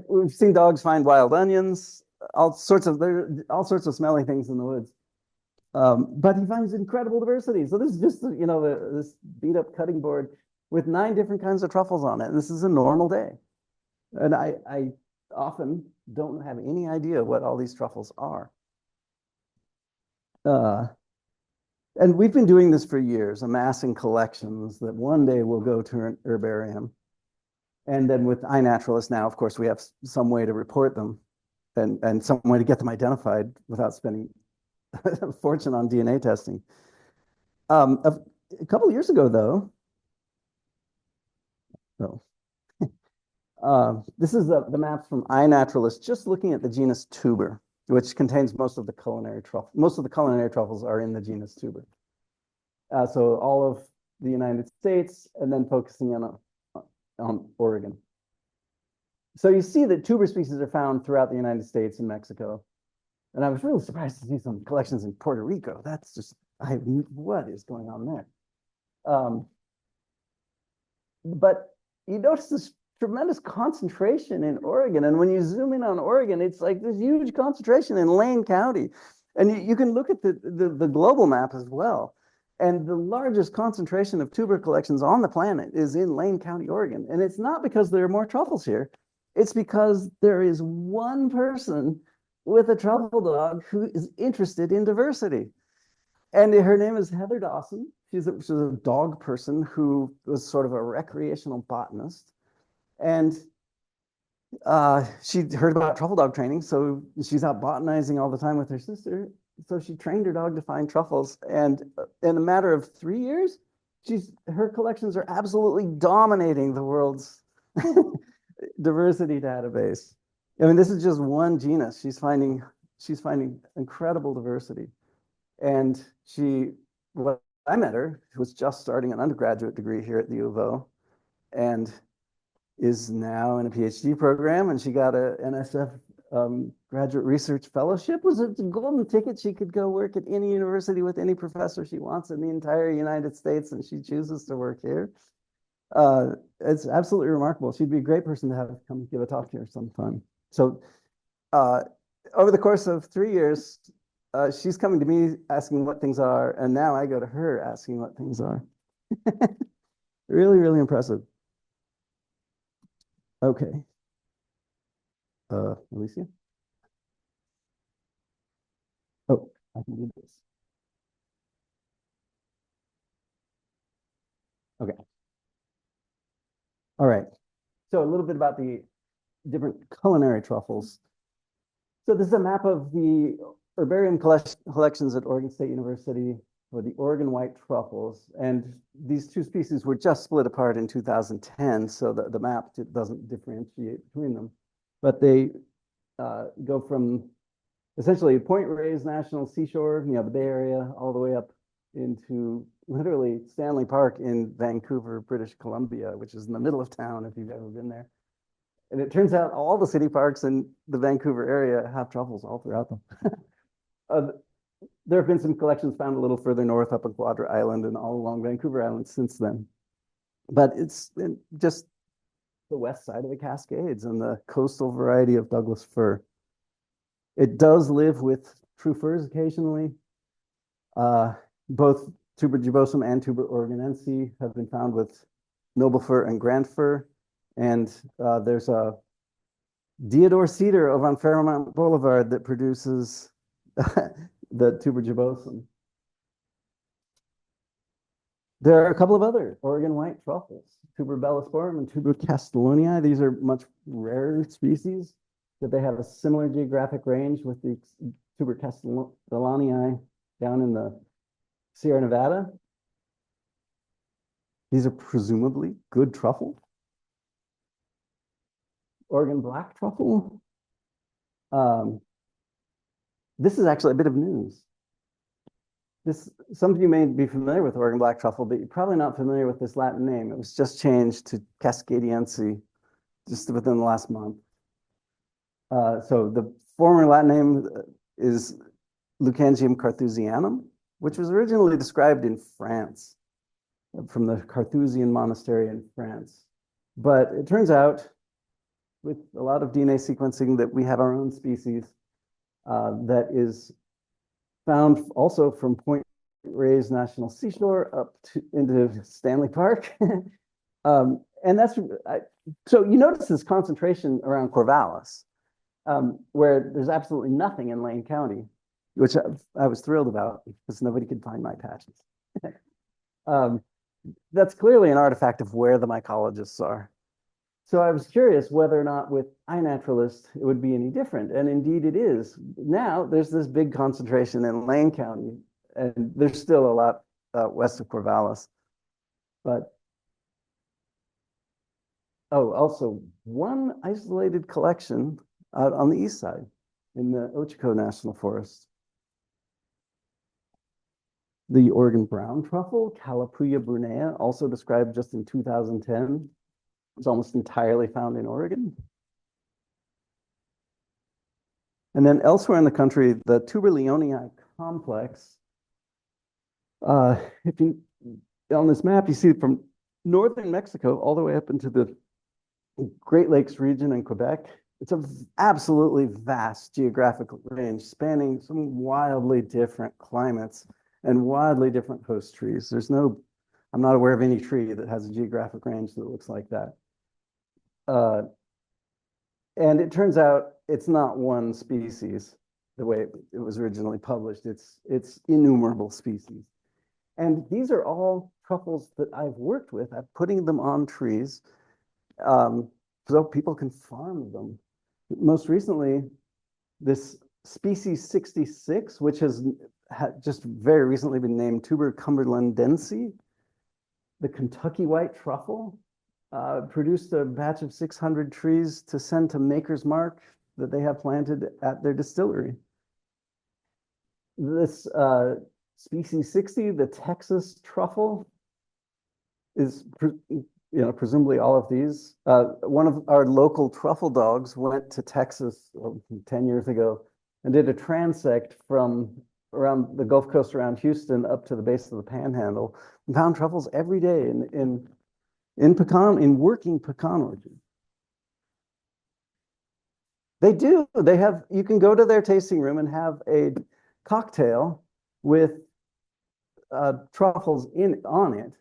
We've seen dogs find wild onions, all sorts of smelly things in the woods. But he finds incredible diversity. So this is just, this beat up cutting board with 9 different kinds of truffles on it. And this is a normal day. And I often don't have any idea what all these truffles are. And we've been doing this for years, amassing collections that one day will go to an herbarium. And then with iNaturalist now, of course, we have some way to report them and some way to get them identified without spending a fortune on DNA testing. A couple of years ago, though, this is the maps from iNaturalist, just looking at the genus Tuber, which contains most of the culinary truffles. Most of the culinary truffles are in the genus Tuber. So all of the United States, and then focusing on Oregon. So you see that tuber species are found throughout the United States and Mexico. And I was really surprised to see some collections in Puerto Rico. That's just, what is going on there? But you notice this tremendous concentration in Oregon. And when you zoom in on Oregon, it's like this huge concentration in Lane County. And you can look at the global map as well. And the largest concentration of tuber collections on the planet is in Lane County, Oregon. And it's not because there are more truffles here. It's because there is one person with a truffle dog who is interested in diversity. And her name is Heather Dawson. She's a dog person who was sort of a recreational botanist. And she heard about truffle dog training. So she's out botanizing all the time with her sister. So she trained her dog to find truffles. And in a matter of 3 years, her collections are absolutely dominating the world's diversity database. I mean, this is just one genus. She's finding incredible diversity. And when I met her, she was just starting an undergraduate degree here at the U of O, and is now in a PhD program. And she got a NSF graduate research fellowship. Was a golden ticket. She could go work at any university with any professor she wants in the entire United States, and she chooses to work here. It's absolutely remarkable. She'd be a great person to have come give a talk here sometime. So over the course of 3 years, she's coming to me asking what things are, and now I go to her asking what things are. Really, really impressive. Okay. Alicia? Oh, I can do this. Okay. All right. So a little bit about the different culinary truffles. So this is a map of the herbarium collections at Oregon State University for the Oregon white truffles. And these two species were just split apart in 2010, so the map doesn't differentiate between them. But they go from essentially Point Reyes National Seashore, the Bay Area, all the way up into literally Stanley Park in Vancouver, British Columbia, which is in the middle of town if you've ever been there. And it turns out all the city parks in the Vancouver area have truffles all throughout them. There have been some collections found a little further north up on Quadra Island and all along Vancouver Island since then. But it's just the west side of the Cascades and the coastal variety of Douglas fir. It does live with true firs occasionally. Both tuber gibosum and tuber oregonense have been found with noble fir and grand fir. And there's a deodar cedar over on Fairmount Boulevard that produces the tuber gibosum. There are a couple of other Oregon white truffles, tuber bellisporum and tuber castellonii. These are much rarer species, but they have a similar geographic range with the tuber castellonii down in the Sierra Nevada. These are presumably good truffle. Oregon black truffle. This is actually a bit of news. Some of you may be familiar with Oregon black truffle, but you're probably not familiar with this Latin name. It was just changed to Cascadiense just within the last month. So the former Latin name is Leucangium carthusianum, which was originally described in France, from the Carthusian monastery in France. But it turns out, with a lot of DNA sequencing, that we have our own species that is found also from Point Reyes National Seashore up into Stanley Park. And that's, so you notice this concentration around Corvallis, where there's absolutely nothing in Lane County, which I was thrilled about because nobody could find my patches. That's clearly an artifact of where the mycologists are. So I was curious whether or not with iNaturalist it would be any different. And indeed it is. Now there's this big concentration in Lane County, and there's still a lot west of Corvallis. But, oh, also one isolated collection out on the east side in the Ochoco National Forest. The Oregon brown truffle, Calipuya brunea, also described just in 2010. It's almost entirely found in Oregon. And then elsewhere in the country, the tuber leonii complex. If you on this map, you see from northern Mexico all the way up into the Great Lakes region in Quebec. It's an absolutely vast geographical range spanning some wildly different climates and wildly different host trees. I'm not aware of any tree that has a geographic range that looks like that. And it turns out it's not one species the way it was originally published. It's innumerable species. And these are all truffles that I've worked with. I'm putting them on trees so people can farm them. Most recently, this species 66, which has just very recently been named tuber cumberlandense, the Kentucky white truffle, produced a batch of 600 trees to send to Maker's Mark that they have planted at their distillery. This species 60, the Texas truffle, is presumably all of these. One of our local truffle dogs went to Texas 10 years ago and did a transect from around the Gulf Coast around Houston up to the base of the Panhandle and found truffles every day in working pecan orchards. They do. You can go to their tasting room and have a cocktail with truffles on it.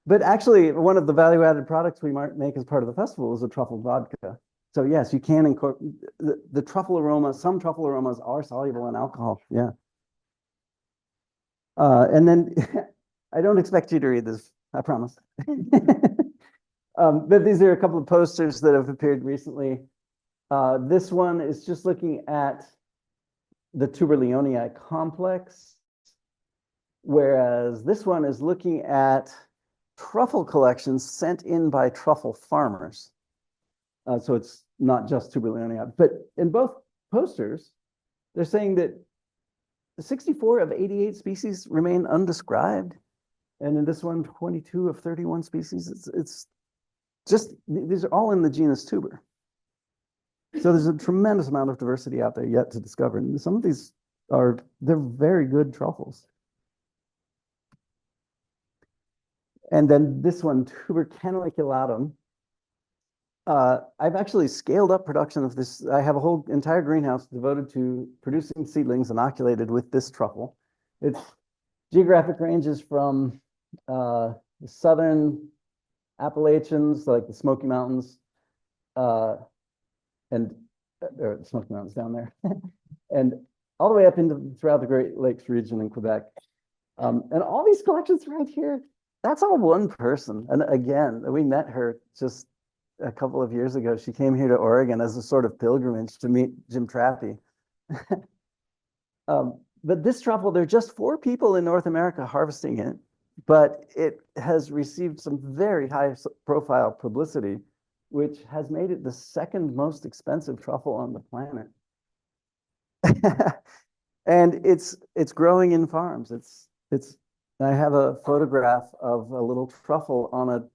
But actually, one of the value-added products we might make as part of the festival is a truffle vodka. So yes, you can incorporate the truffle aroma. Some truffle aromas are soluble in alcohol. Yeah. And then I don't expect you to read this, I promise. But these are a couple of posters that have appeared recently. This one is just looking at the Tuberleonii complex, whereas this one is looking at truffle collections sent in by truffle farmers. So it's not just Tuberleonii, but in both posters, they're saying that 64 of 88 species remain undescribed. And in this one, 22 of 31 species. It's just, these are all in the genus Tuber. So there's a tremendous amount of diversity out there yet to discover. And some of these they're very good truffles. And then this one, Tuber caniculatum. I've actually scaled up production of this. I have a whole entire greenhouse devoted to producing seedlings inoculated with this truffle. Its geographic ranges from the southern Appalachians, like the Smoky Mountains, and the Smoky Mountains down there, and all the way up into throughout the Great Lakes region in Quebec. And all these collections right here, that's all one person. And again, we met her just a couple of years ago. She came here to Oregon as a sort of pilgrimage to meet Jim Trappy. But this truffle, there are just 4 people in North America harvesting it, but it has received some very high profile publicity, which has made it the second most expensive truffle on the planet. And it's growing in farms. I have a photograph of a little truffle on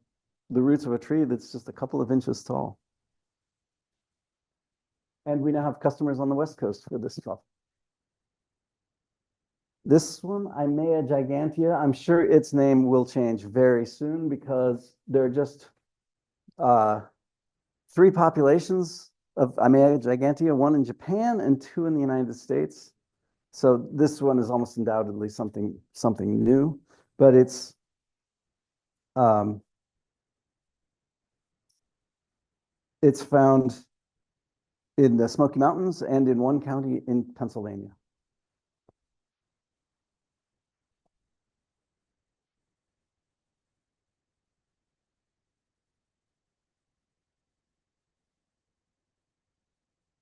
the roots of a tree that's just a couple of inches tall. And we now have customers on the West Coast for this truffle. This one, Imea gigantea, I'm sure its name will change very soon because there are just 3 populations of Imea gigantea, 1 in Japan and 2 in the United States. So this one is almost undoubtedly something new, but it's found in the Smoky Mountains and in 1 county in Pennsylvania.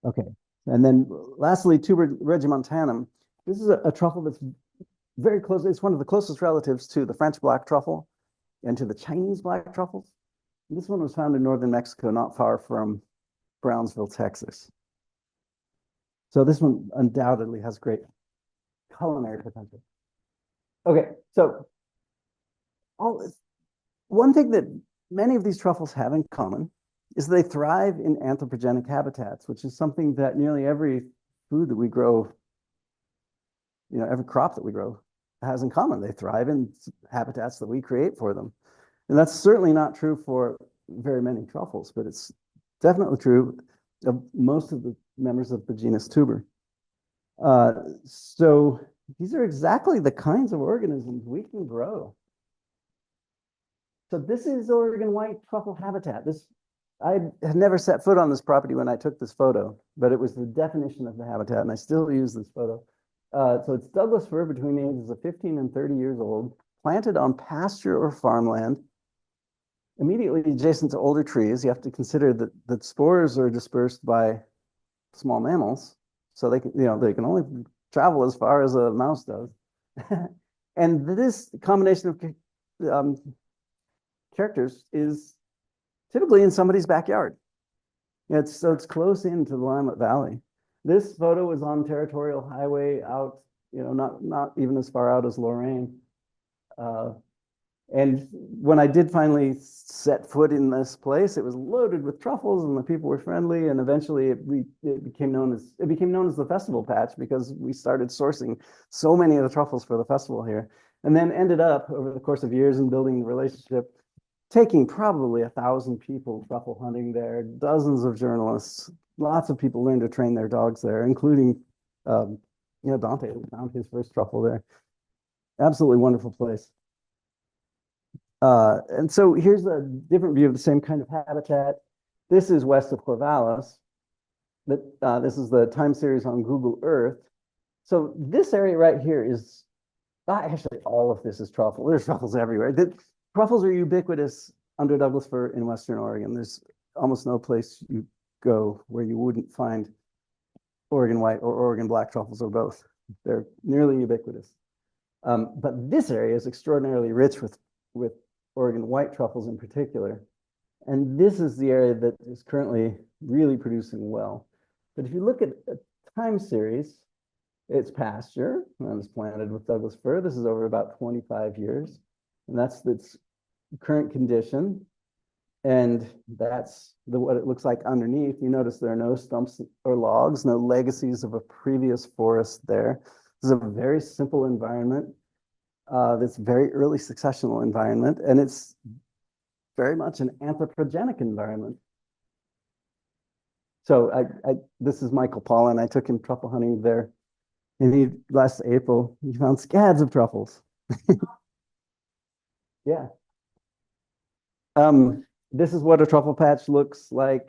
Okay, and then lastly, Tuber regimentanum. This is a truffle that's very close. It's one of the closest relatives to the French black truffle and to the Chinese black truffles. This one was found in northern Mexico, not far from Brownsville, Texas. So this one undoubtedly has great culinary potential. Okay, so one thing that many of these truffles have in common is they thrive in anthropogenic habitats, which is something that nearly every food that we grow, every crop that we grow has in common. They thrive in habitats that we create for them. And that's certainly not true for very many truffles, but it's definitely true of most of the members of the genus Tuber. So these are exactly the kinds of organisms we can grow. So this is Oregon white truffle habitat. I had never set foot on this property when I took this photo, but it was the definition of the habitat, and I still use this photo. So it's Douglas fir between the ages of 15 and 30 years old, planted on pasture or farmland, immediately adjacent to older trees. You have to consider that spores are dispersed by small mammals, so they can only travel as far as a mouse does. And this combination of characters is typically in somebody's backyard. So it's close into the Willamette Valley. This photo was on Territorial Highway out, not even as far out as Lorain. And when I did finally set foot in this place, it was loaded with truffles, and the people were friendly. And eventually, it became known as the festival patch because we started sourcing so many of the truffles for the festival here, and then ended up over the course of years in building the relationship, taking probably 1,000 people truffle hunting there, dozens of journalists, lots of people learned to train their dogs there, including Dante, who found his first truffle there. Absolutely wonderful place. And so here's a different view of the same kind of habitat. This is west of Corvallis. This is the time series on Google Earth. So this area right here is, actually all of this is truffle. There's truffles everywhere. Truffles are ubiquitous under Douglas fir in Western Oregon. There's almost no place you go where you wouldn't find Oregon white or Oregon black truffles or both. They're nearly ubiquitous. But this area is extraordinarily rich with Oregon white truffles in particular. And this is the area that is currently really producing well. But if you look at a time series, it's pasture, and it's planted with Douglas fir. This is over about 25 years. And that's its current condition. And that's what it looks like underneath. You notice there are no stumps or logs, no legacies of a previous forest there. This is a very simple environment. That's very early successional environment, and it's very much an anthropogenic environment. So this is Michael Paula, and I took him truffle hunting there. And last April, he found scads of truffles. Yeah. This is what a truffle patch looks like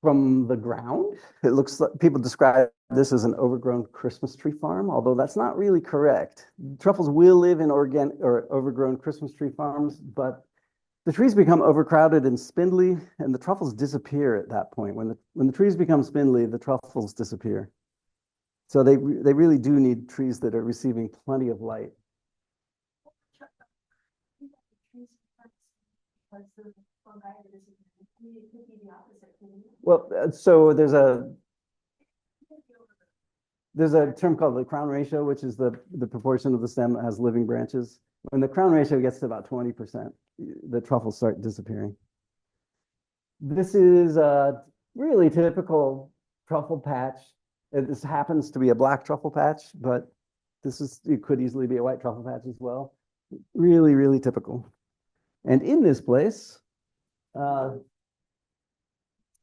from the ground. It looks like people describe this as an overgrown Christmas tree farm, although that's not really correct. Truffles will live in organic or overgrown Christmas tree farms, but the trees become overcrowded and spindly, and the truffles disappear at that point. When the trees become spindly, the truffles disappear. So they really do need trees that are receiving plenty of light. Well, so there's a term called the crown ratio, which is the proportion of the stem that has living branches. When the crown ratio gets to about 20%, the truffles start disappearing. This is a really typical truffle patch. This happens to be a black truffle patch, but it could easily be a white truffle patch as well. Really, really typical. And in this place,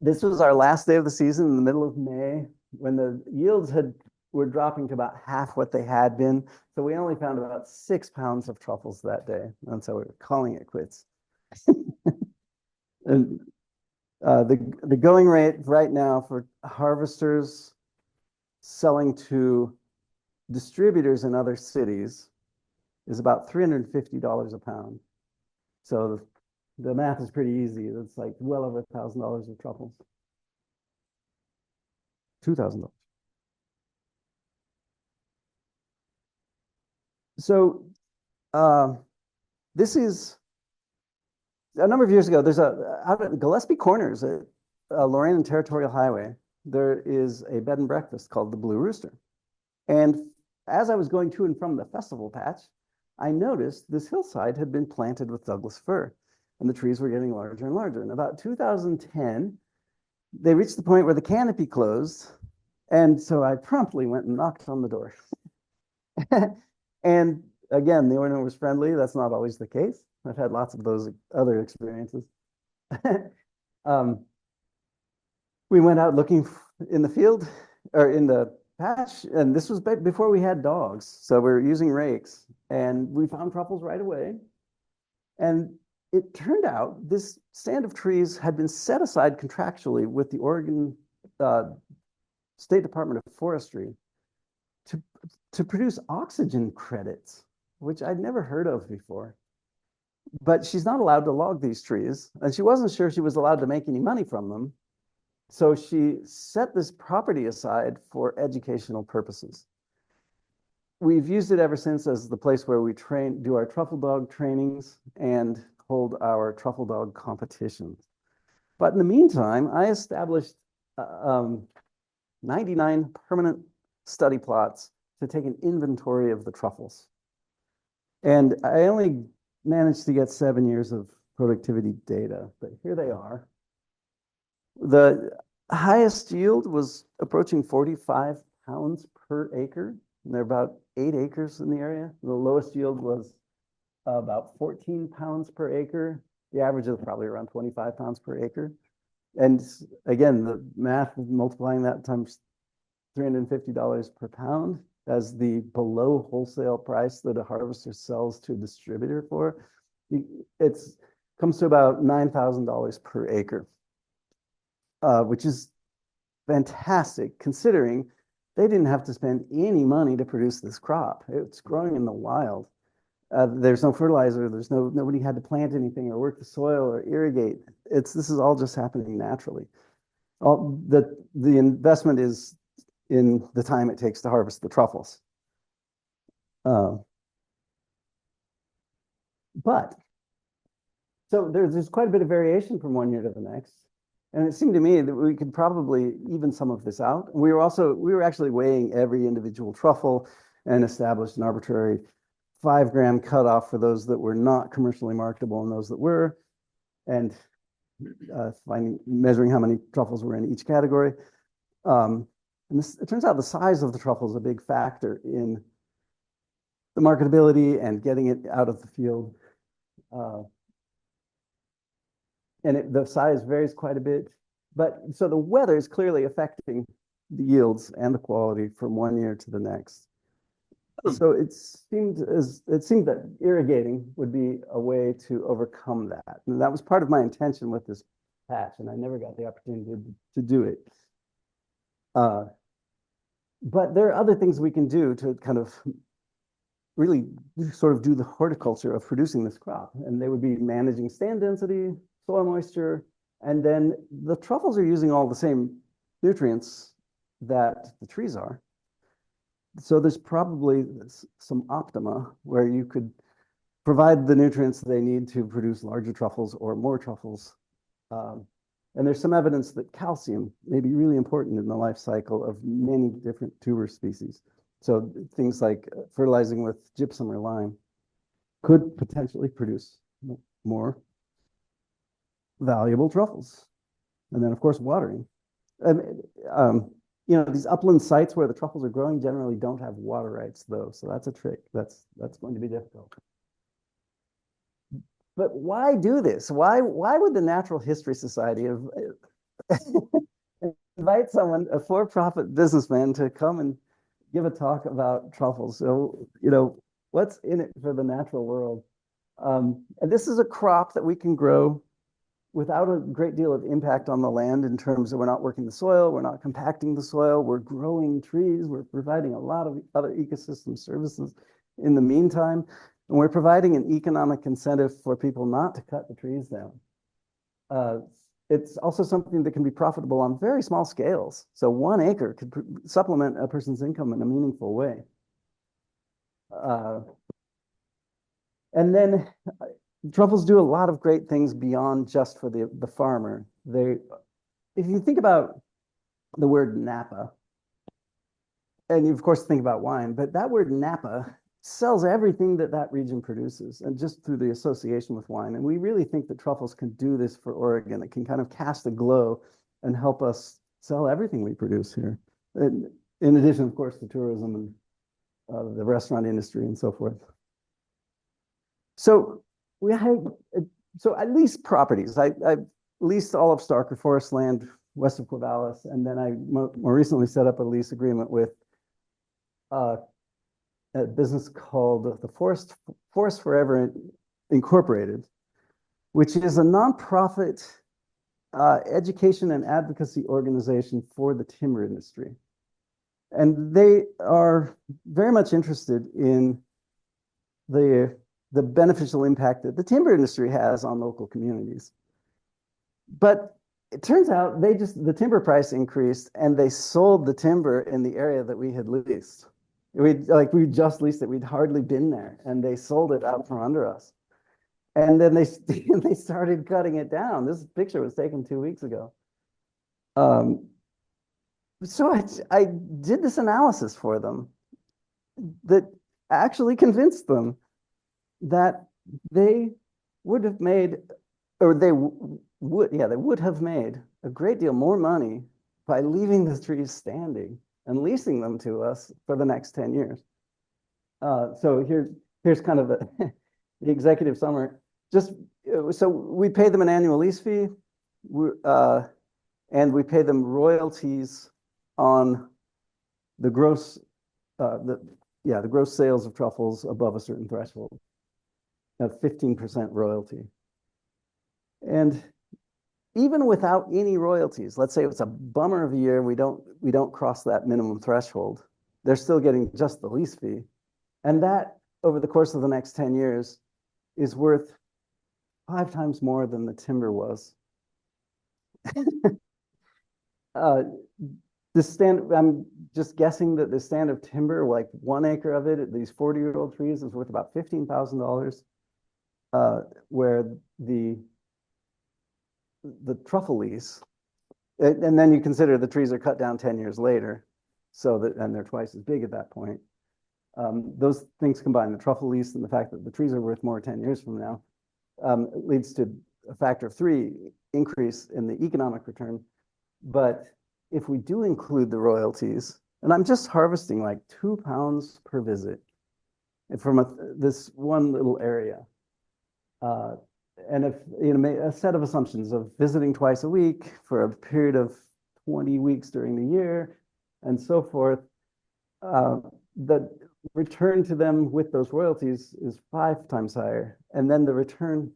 this was our last day of the season in the middle of May when the yields were dropping to about half what they had been. So we only found about 6 pounds of truffles that day. And so we were calling it quits. And the going rate right now for harvesters selling to distributors in other cities is about $350 a pound. So the math is pretty easy. It's like well over $1,000 of truffles. $2,000. So this is a number of years ago. There's out at Gillespie Corners, a Lorain and Territorial Highway. There is a bed and breakfast called the Blue Rooster. And as I was going to and from the festival patch, I noticed this hillside had been planted with Douglas fir, and the trees were getting larger and larger. In about 2010, they reached the point where the canopy closed, and so I promptly went and knocked on the door. And again, the owner was friendly. That's not always the case. I've had lots of those other experiences. We went out looking in the field or in the patch, and this was before we had dogs. So we were using rakes, and we found truffles right away. And it turned out this stand of trees had been set aside contractually with the Oregon State Department of Forestry to produce oxygen credits, which I'd never heard of before. But she's not allowed to log these trees, and she wasn't sure she was allowed to make any money from them. So she set this property aside for educational purposes. We've used it ever since as the place where we do our truffle dog trainings and hold our truffle dog competitions. But in the meantime, I established 99 permanent study plots to take an inventory of the truffles. And I only managed to get 7 years of productivity data, but here they are. The highest yield was approaching 45 pounds per acre. And there are about 8 acres in the area. The lowest yield was about 14 pounds per acre. The average is probably around 25 pounds per acre. And again, the math, multiplying that times $350 per pound as the below wholesale price that a harvester sells to a distributor for, it comes to about $9,000 per acre, which is fantastic considering they didn't have to spend any money to produce this crop. It's growing in the wild. There's no fertilizer. Nobody had to plant anything or work the soil or irrigate. This is all just happening naturally. All the investment is in the time it takes to harvest the truffles. Uh, but so there's quite a bit of variation from one year to the next. And it seemed to me that we could probably even some of this out. We were actually weighing every individual truffle and established an arbitrary 5-gram cutoff for those that were not commercially marketable and those that were, and measuring how many truffles were in each category. And it turns out the size of the truffle is a big factor in the marketability and getting it out of the field. And the size varies quite a bit. But so the weather is clearly affecting the yields and the quality from one year to the next. So it seemed that irrigating would be a way to overcome that. And that was part of my intention with this patch, and I never got the opportunity to do it. But there are other things we can do to kind of really sort of do the horticulture of producing this crop. And they would be managing stand density, soil moisture, and then the truffles are using all the same nutrients that the trees are. So there's probably some optima where you could provide the nutrients they need to produce larger truffles or more truffles. And there's some evidence that calcium may be really important in the life cycle of many different tuber species. So things like fertilizing with gypsum or lime could potentially produce more valuable truffles. And then, of course, watering. And, these upland sites where the truffles are growing generally don't have water rights, though. So that's a trick. That's going to be difficult. But why do this? Why would the Natural History Society invite someone, a for-profit businessman, to come and give a talk about truffles? So, what's in it for the natural world? And this is a crop that we can grow without a great deal of impact on the land in terms of we're not working the soil, we're not compacting the soil, we're growing trees, we're providing a lot of other ecosystem services in the meantime, and we're providing an economic incentive for people not to cut the trees down. It's also something that can be profitable on very small scales. So 1 acre could supplement a person's income in a meaningful way. And then truffles do a lot of great things beyond just for the farmer. If you think about the word Napa, and you of course think about wine, but that word Napa sells everything that region produces, and just through the association with wine. And we really think that truffles can do this for Oregon. It can kind of cast a glow and help us sell everything we produce here. And in addition, of course, to tourism and the restaurant industry and so forth. So I lease properties. I leased all of Starker Forest land west of Corvallis, and then I more recently set up a lease agreement with a business called the Forest Forever Incorporated, which is a nonprofit education and advocacy organization for the timber industry. And they are very much interested in the beneficial impact that the timber industry has on local communities. But it turns out the timber price increased and they sold the timber in the area that we had leased. We just leased it. We'd hardly been there, and they sold it out from under us. And then they started cutting it down. This picture was taken 2 weeks ago. So I did this analysis for them that actually convinced them that they would have made, or they would have made a great deal more money by leaving the trees standing and leasing them to us for the next 10 years. So here's kind of the executive summary. So we pay them an annual lease fee, and we pay them royalties on the gross sales of truffles above a certain threshold, of 15% royalty. And even without any royalties, let's say it's a bummer of a year, we don't cross that minimum threshold, they're still getting just the lease fee. And that over the course of the next 10 years is worth 5 times more than the timber was. Uh, I'm just guessing that the stand of timber, like 1 acre of it, these 40-year-old trees, is worth about $15,000. Where the truffle lease, and then you consider the trees are cut down 10 years later, and they're twice as big at that point. Those things combined, the truffle lease and the fact that the trees are worth more 10 years from now, leads to a factor of 3 increase in the economic return. But if we do include the royalties, and I'm just harvesting like 2 pounds per visit from this one little area. And if a set of assumptions of visiting twice a week for a period of 20 weeks during the year and so forth, the return to them with those royalties is 5 times higher. And then the return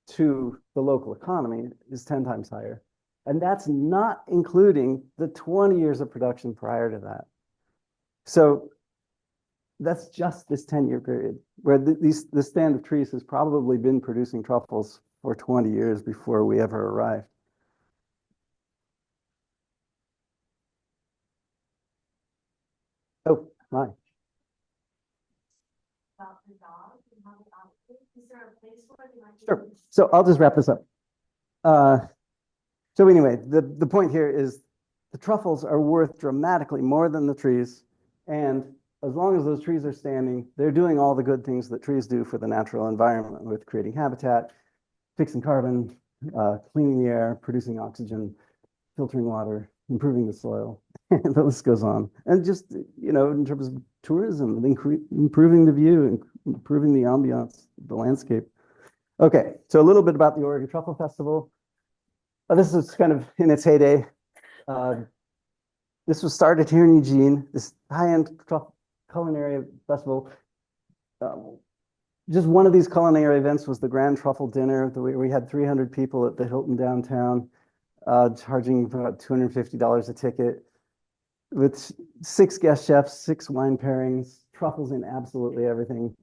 to the local economy is 10 times higher. And that's not including the 20 years of production prior to that. So that's just this 10-year period where this stand of trees has probably been producing truffles for 20 years before we ever arrived. Oh, my. Sure. So I'll just wrap this up. So anyway, the point here is the truffles are worth dramatically more than the trees. And as long as those trees are standing, they're doing all the good things that trees do for the natural environment, with creating habitat, fixing carbon, cleaning the air, producing oxygen, filtering water, improving the soil. The list goes on. And just, in terms of tourism, improving the view, improving the ambiance, the landscape. Okay, so a little bit about the Oregon Truffle Festival. This is kind of in its heyday. This was started here in Eugene, this high-end culinary festival. Just one of these culinary events was the Grand Truffle Dinner. We had 300 people at the Hilton downtown, charging about $250 a ticket, with 6 guest chefs, 6 wine pairings, truffles in absolutely everything.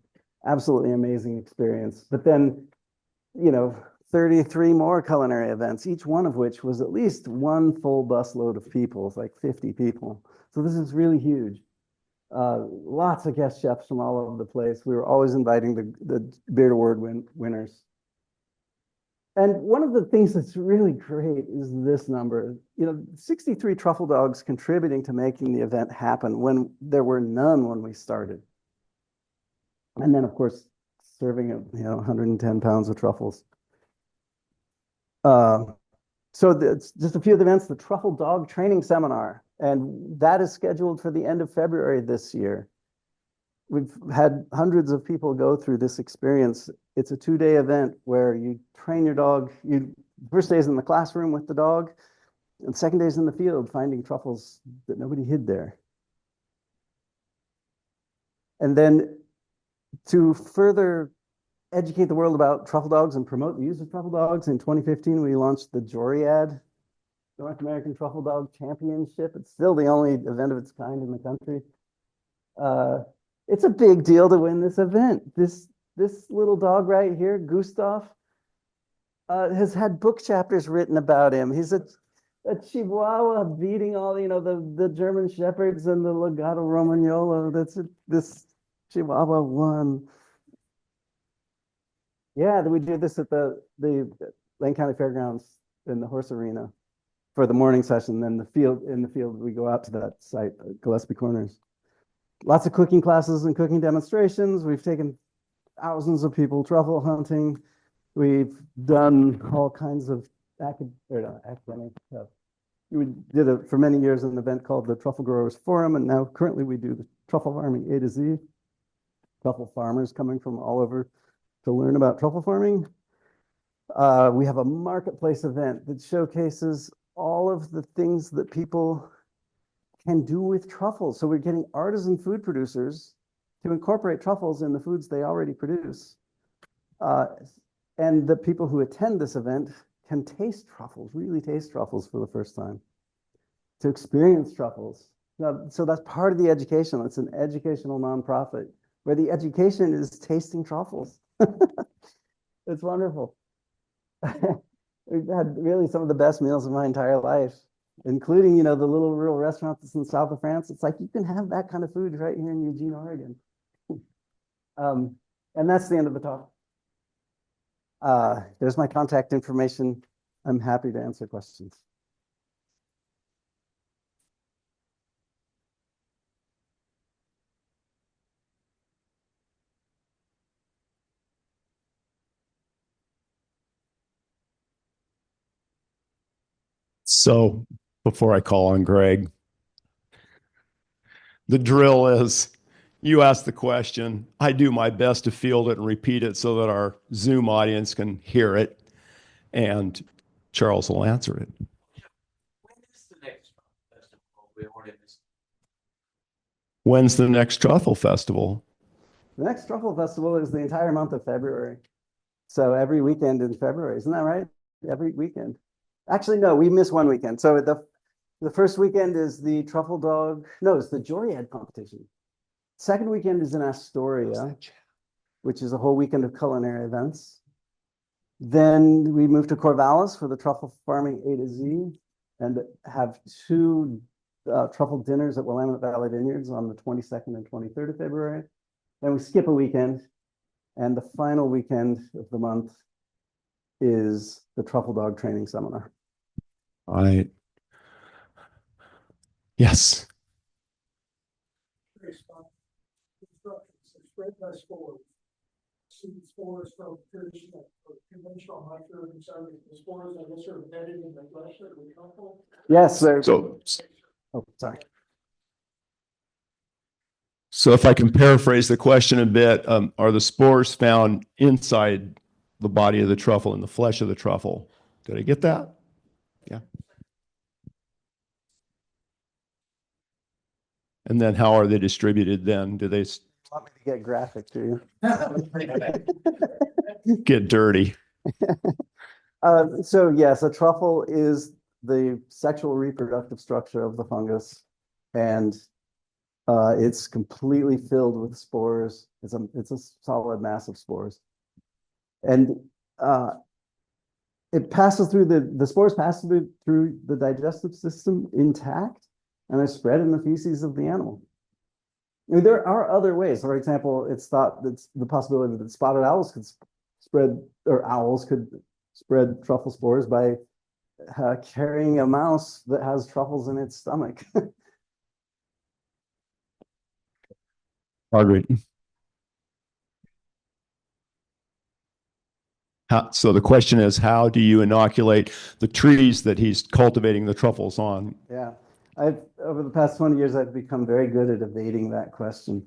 Absolutely amazing experience. But then, 33 more culinary events, each one of which was at least one full busload of people. It's like 50 people. So this is really huge. Lots of guest chefs from all over the place. We were always inviting the Beard Award winners. And one of the things that's really great is this number. 63 truffle dogs contributing to making the event happen when there were none when we started. And then, of course, serving 110 pounds of truffles. So just a few of the events, the Truffle Dog Training Seminar, and that is scheduled for the end of February this year. We've had hundreds of people go through this experience. It's a 2-day event where you train your dog. First day is in the classroom with the dog, and second day is in the field finding truffles that nobody hid there. And then to further educate the world about truffle dogs and promote the use of truffle dogs, in 2015, we launched the Joriad North American Truffle Dog Championship. It's still the only event of its kind in the country. It's a big deal to win this event. This little dog right here, Gustav, has had book chapters written about him. He's a Chihuahua beating all the German Shepherds and the Legato Romagnolo. This Chihuahua won. Yeah, we did this at the Lane County Fairgrounds in the horse arena for the morning session. Then in the field, we go out to that site, Gillespie Corners. Lots of cooking classes and cooking demonstrations. We've taken thousands of people truffle hunting. We've done all kinds of academic stuff. We did for many years an event called the Truffle Growers Forum, and now currently we do the truffle farming A to Z. Truffle farmers coming from all over to learn about truffle farming. We have a marketplace event that showcases all of the things that people can do with truffles. So we're getting artisan food producers to incorporate truffles in the foods they already produce. And the people who attend this event can taste truffles, really taste truffles for the first time, to experience truffles. So that's part of the education. It's an educational nonprofit where the education is tasting truffles. It's wonderful. We've had really some of the best meals of my entire life, including, the little rural restaurant that's in the south of France. It's like you can have that kind of food right here in Eugene, Oregon. Um, and that's the end of the talk. There's my contact information. I'm happy to answer questions. So before I call on Greg, the drill is you ask the question. I do my best to field it and repeat it so that our Zoom audience can hear it. And Charles will answer it. When's the next Truffle Festival? The next Truffle Festival is the entire month of February. So every weekend in February, isn't that right? Every weekend. Actually, no, we miss one weekend. So the first weekend is the truffle dog. No, it's the Joriad competition. Second weekend is in Astoria, which is a whole weekend of culinary events. Then we move to Corvallis for the truffle farming A to Z and have two truffle dinners at Willamette Valley Vineyards on the 22nd and 23rd of February. Then we skip a weekend, and the final weekend of the month is the truffle dog training seminar. All right. Yes. Spread by spores. See spores from conventional microbes inside the spores, I guess, are embedded in the flesh of the truffle. Yes, sir. So sorry. So if I can paraphrase the question a bit, are the spores found inside the body of the truffle, in the flesh of the truffle? Did I get that? Yeah. And then how are they distributed then? Do they Want me to get graphic, do you? Get dirty? So yes, a truffle is the sexual reproductive structure of the fungus, and it's completely filled with spores. It's a solid mass of spores, and it passes through the spores pass through the digestive system intact, and are spread in the feces of the animal. I mean, there are other ways. For example, it's thought that the possibility that spotted owls could spread, or owls could spread truffle spores by carrying a mouse that has truffles in its stomach. Margaret. So the question is, how do you inoculate the trees that he's cultivating the truffles on? Yeah, over the past 20 years, I've become very good at evading that question.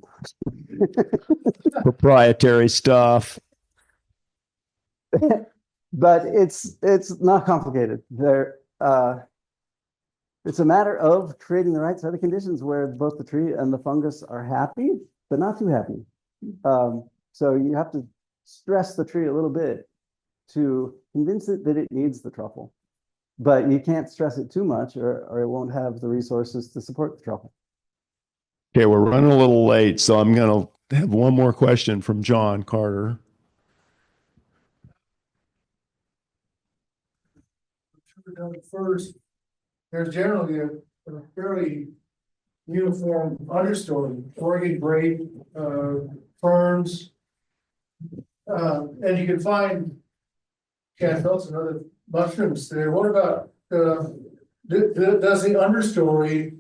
Proprietary stuff. But it's not complicated. It's a matter of creating the right set of conditions where both the tree and the fungus are happy, but not too happy. So you have to stress the tree a little bit to convince it that it needs the truffle. But you can't stress it too much, or it won't have the resources to support the truffle. Okay, we're running a little late, so I'm going to have one more question from John Carter. First, there's generally a fairly uniform understory, Oregon grape, ferns, and you can find cantharis and other mushrooms there. What about does the understory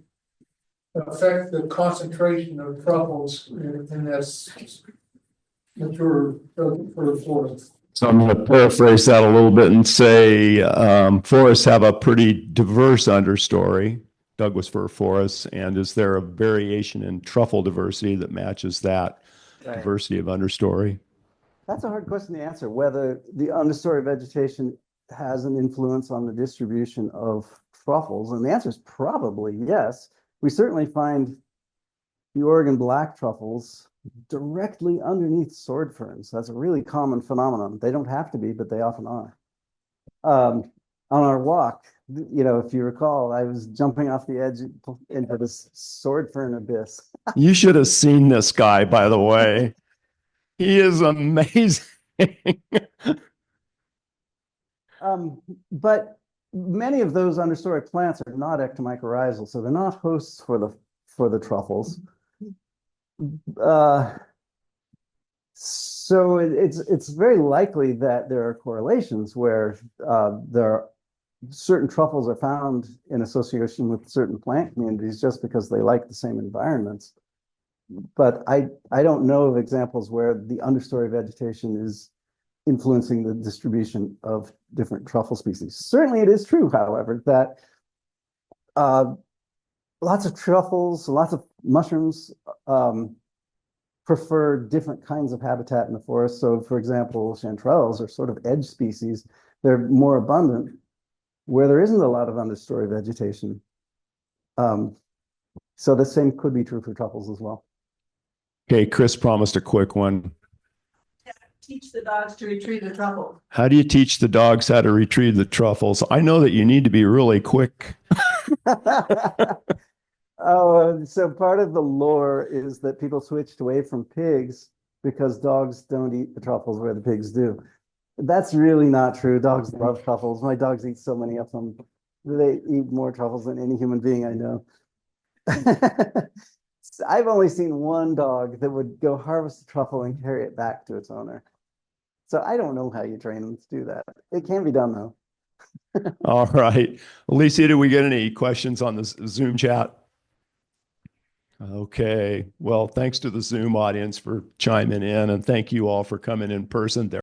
affect the concentration of truffles in this mature forest? So I'm going to paraphrase that a little bit and say forests have a pretty diverse understory, Douglas fir forests, and is there a variation in truffle diversity that matches that diversity of understory? That's a hard question to answer, whether the understory vegetation has an influence on the distribution of truffles. And the answer is probably yes. We certainly find the Oregon black truffles directly underneath sword ferns. That's a really common phenomenon. They don't have to be, but they often are. On on our walk, if you recall, I was jumping off the edge into this sword fern abyss. You should have seen this guy, by the way. He is amazing. But many of those understory plants are not ectomycorrhizal, so they're not hosts for the truffles. So it's very likely that there are correlations where there are certain truffles are found in association with certain plant communities just because they like the same environments. But I don't know of examples where the understory vegetation is influencing the distribution of different truffle species. Certainly it is true, however, that lots of truffles, lots of mushrooms prefer different kinds of habitat in the forest. So for example, chanterelles are sort of edge species. They're more abundant where there isn't a lot of understory vegetation. So the same could be true for truffles as well. Okay, Chris promised a quick one. Teach the dogs to retrieve the truffle. How do you teach the dogs how to retrieve the truffles? I know that you need to be really quick. Oh, so part of the lore is that people switched away from pigs because dogs don't eat the truffles where the pigs do. That's really not true. Dogs love truffles. My dogs eat so many of them. They eat more truffles than any human being I know. I've only seen one dog that would go harvest a truffle and carry it back to its owner. So I don't know how you train them to do that. It can be done though. All right. Alicia, did we get any questions on the Zoom chat? Okay. Well, thanks to the Zoom audience for chiming in, and thank you all for coming in person there.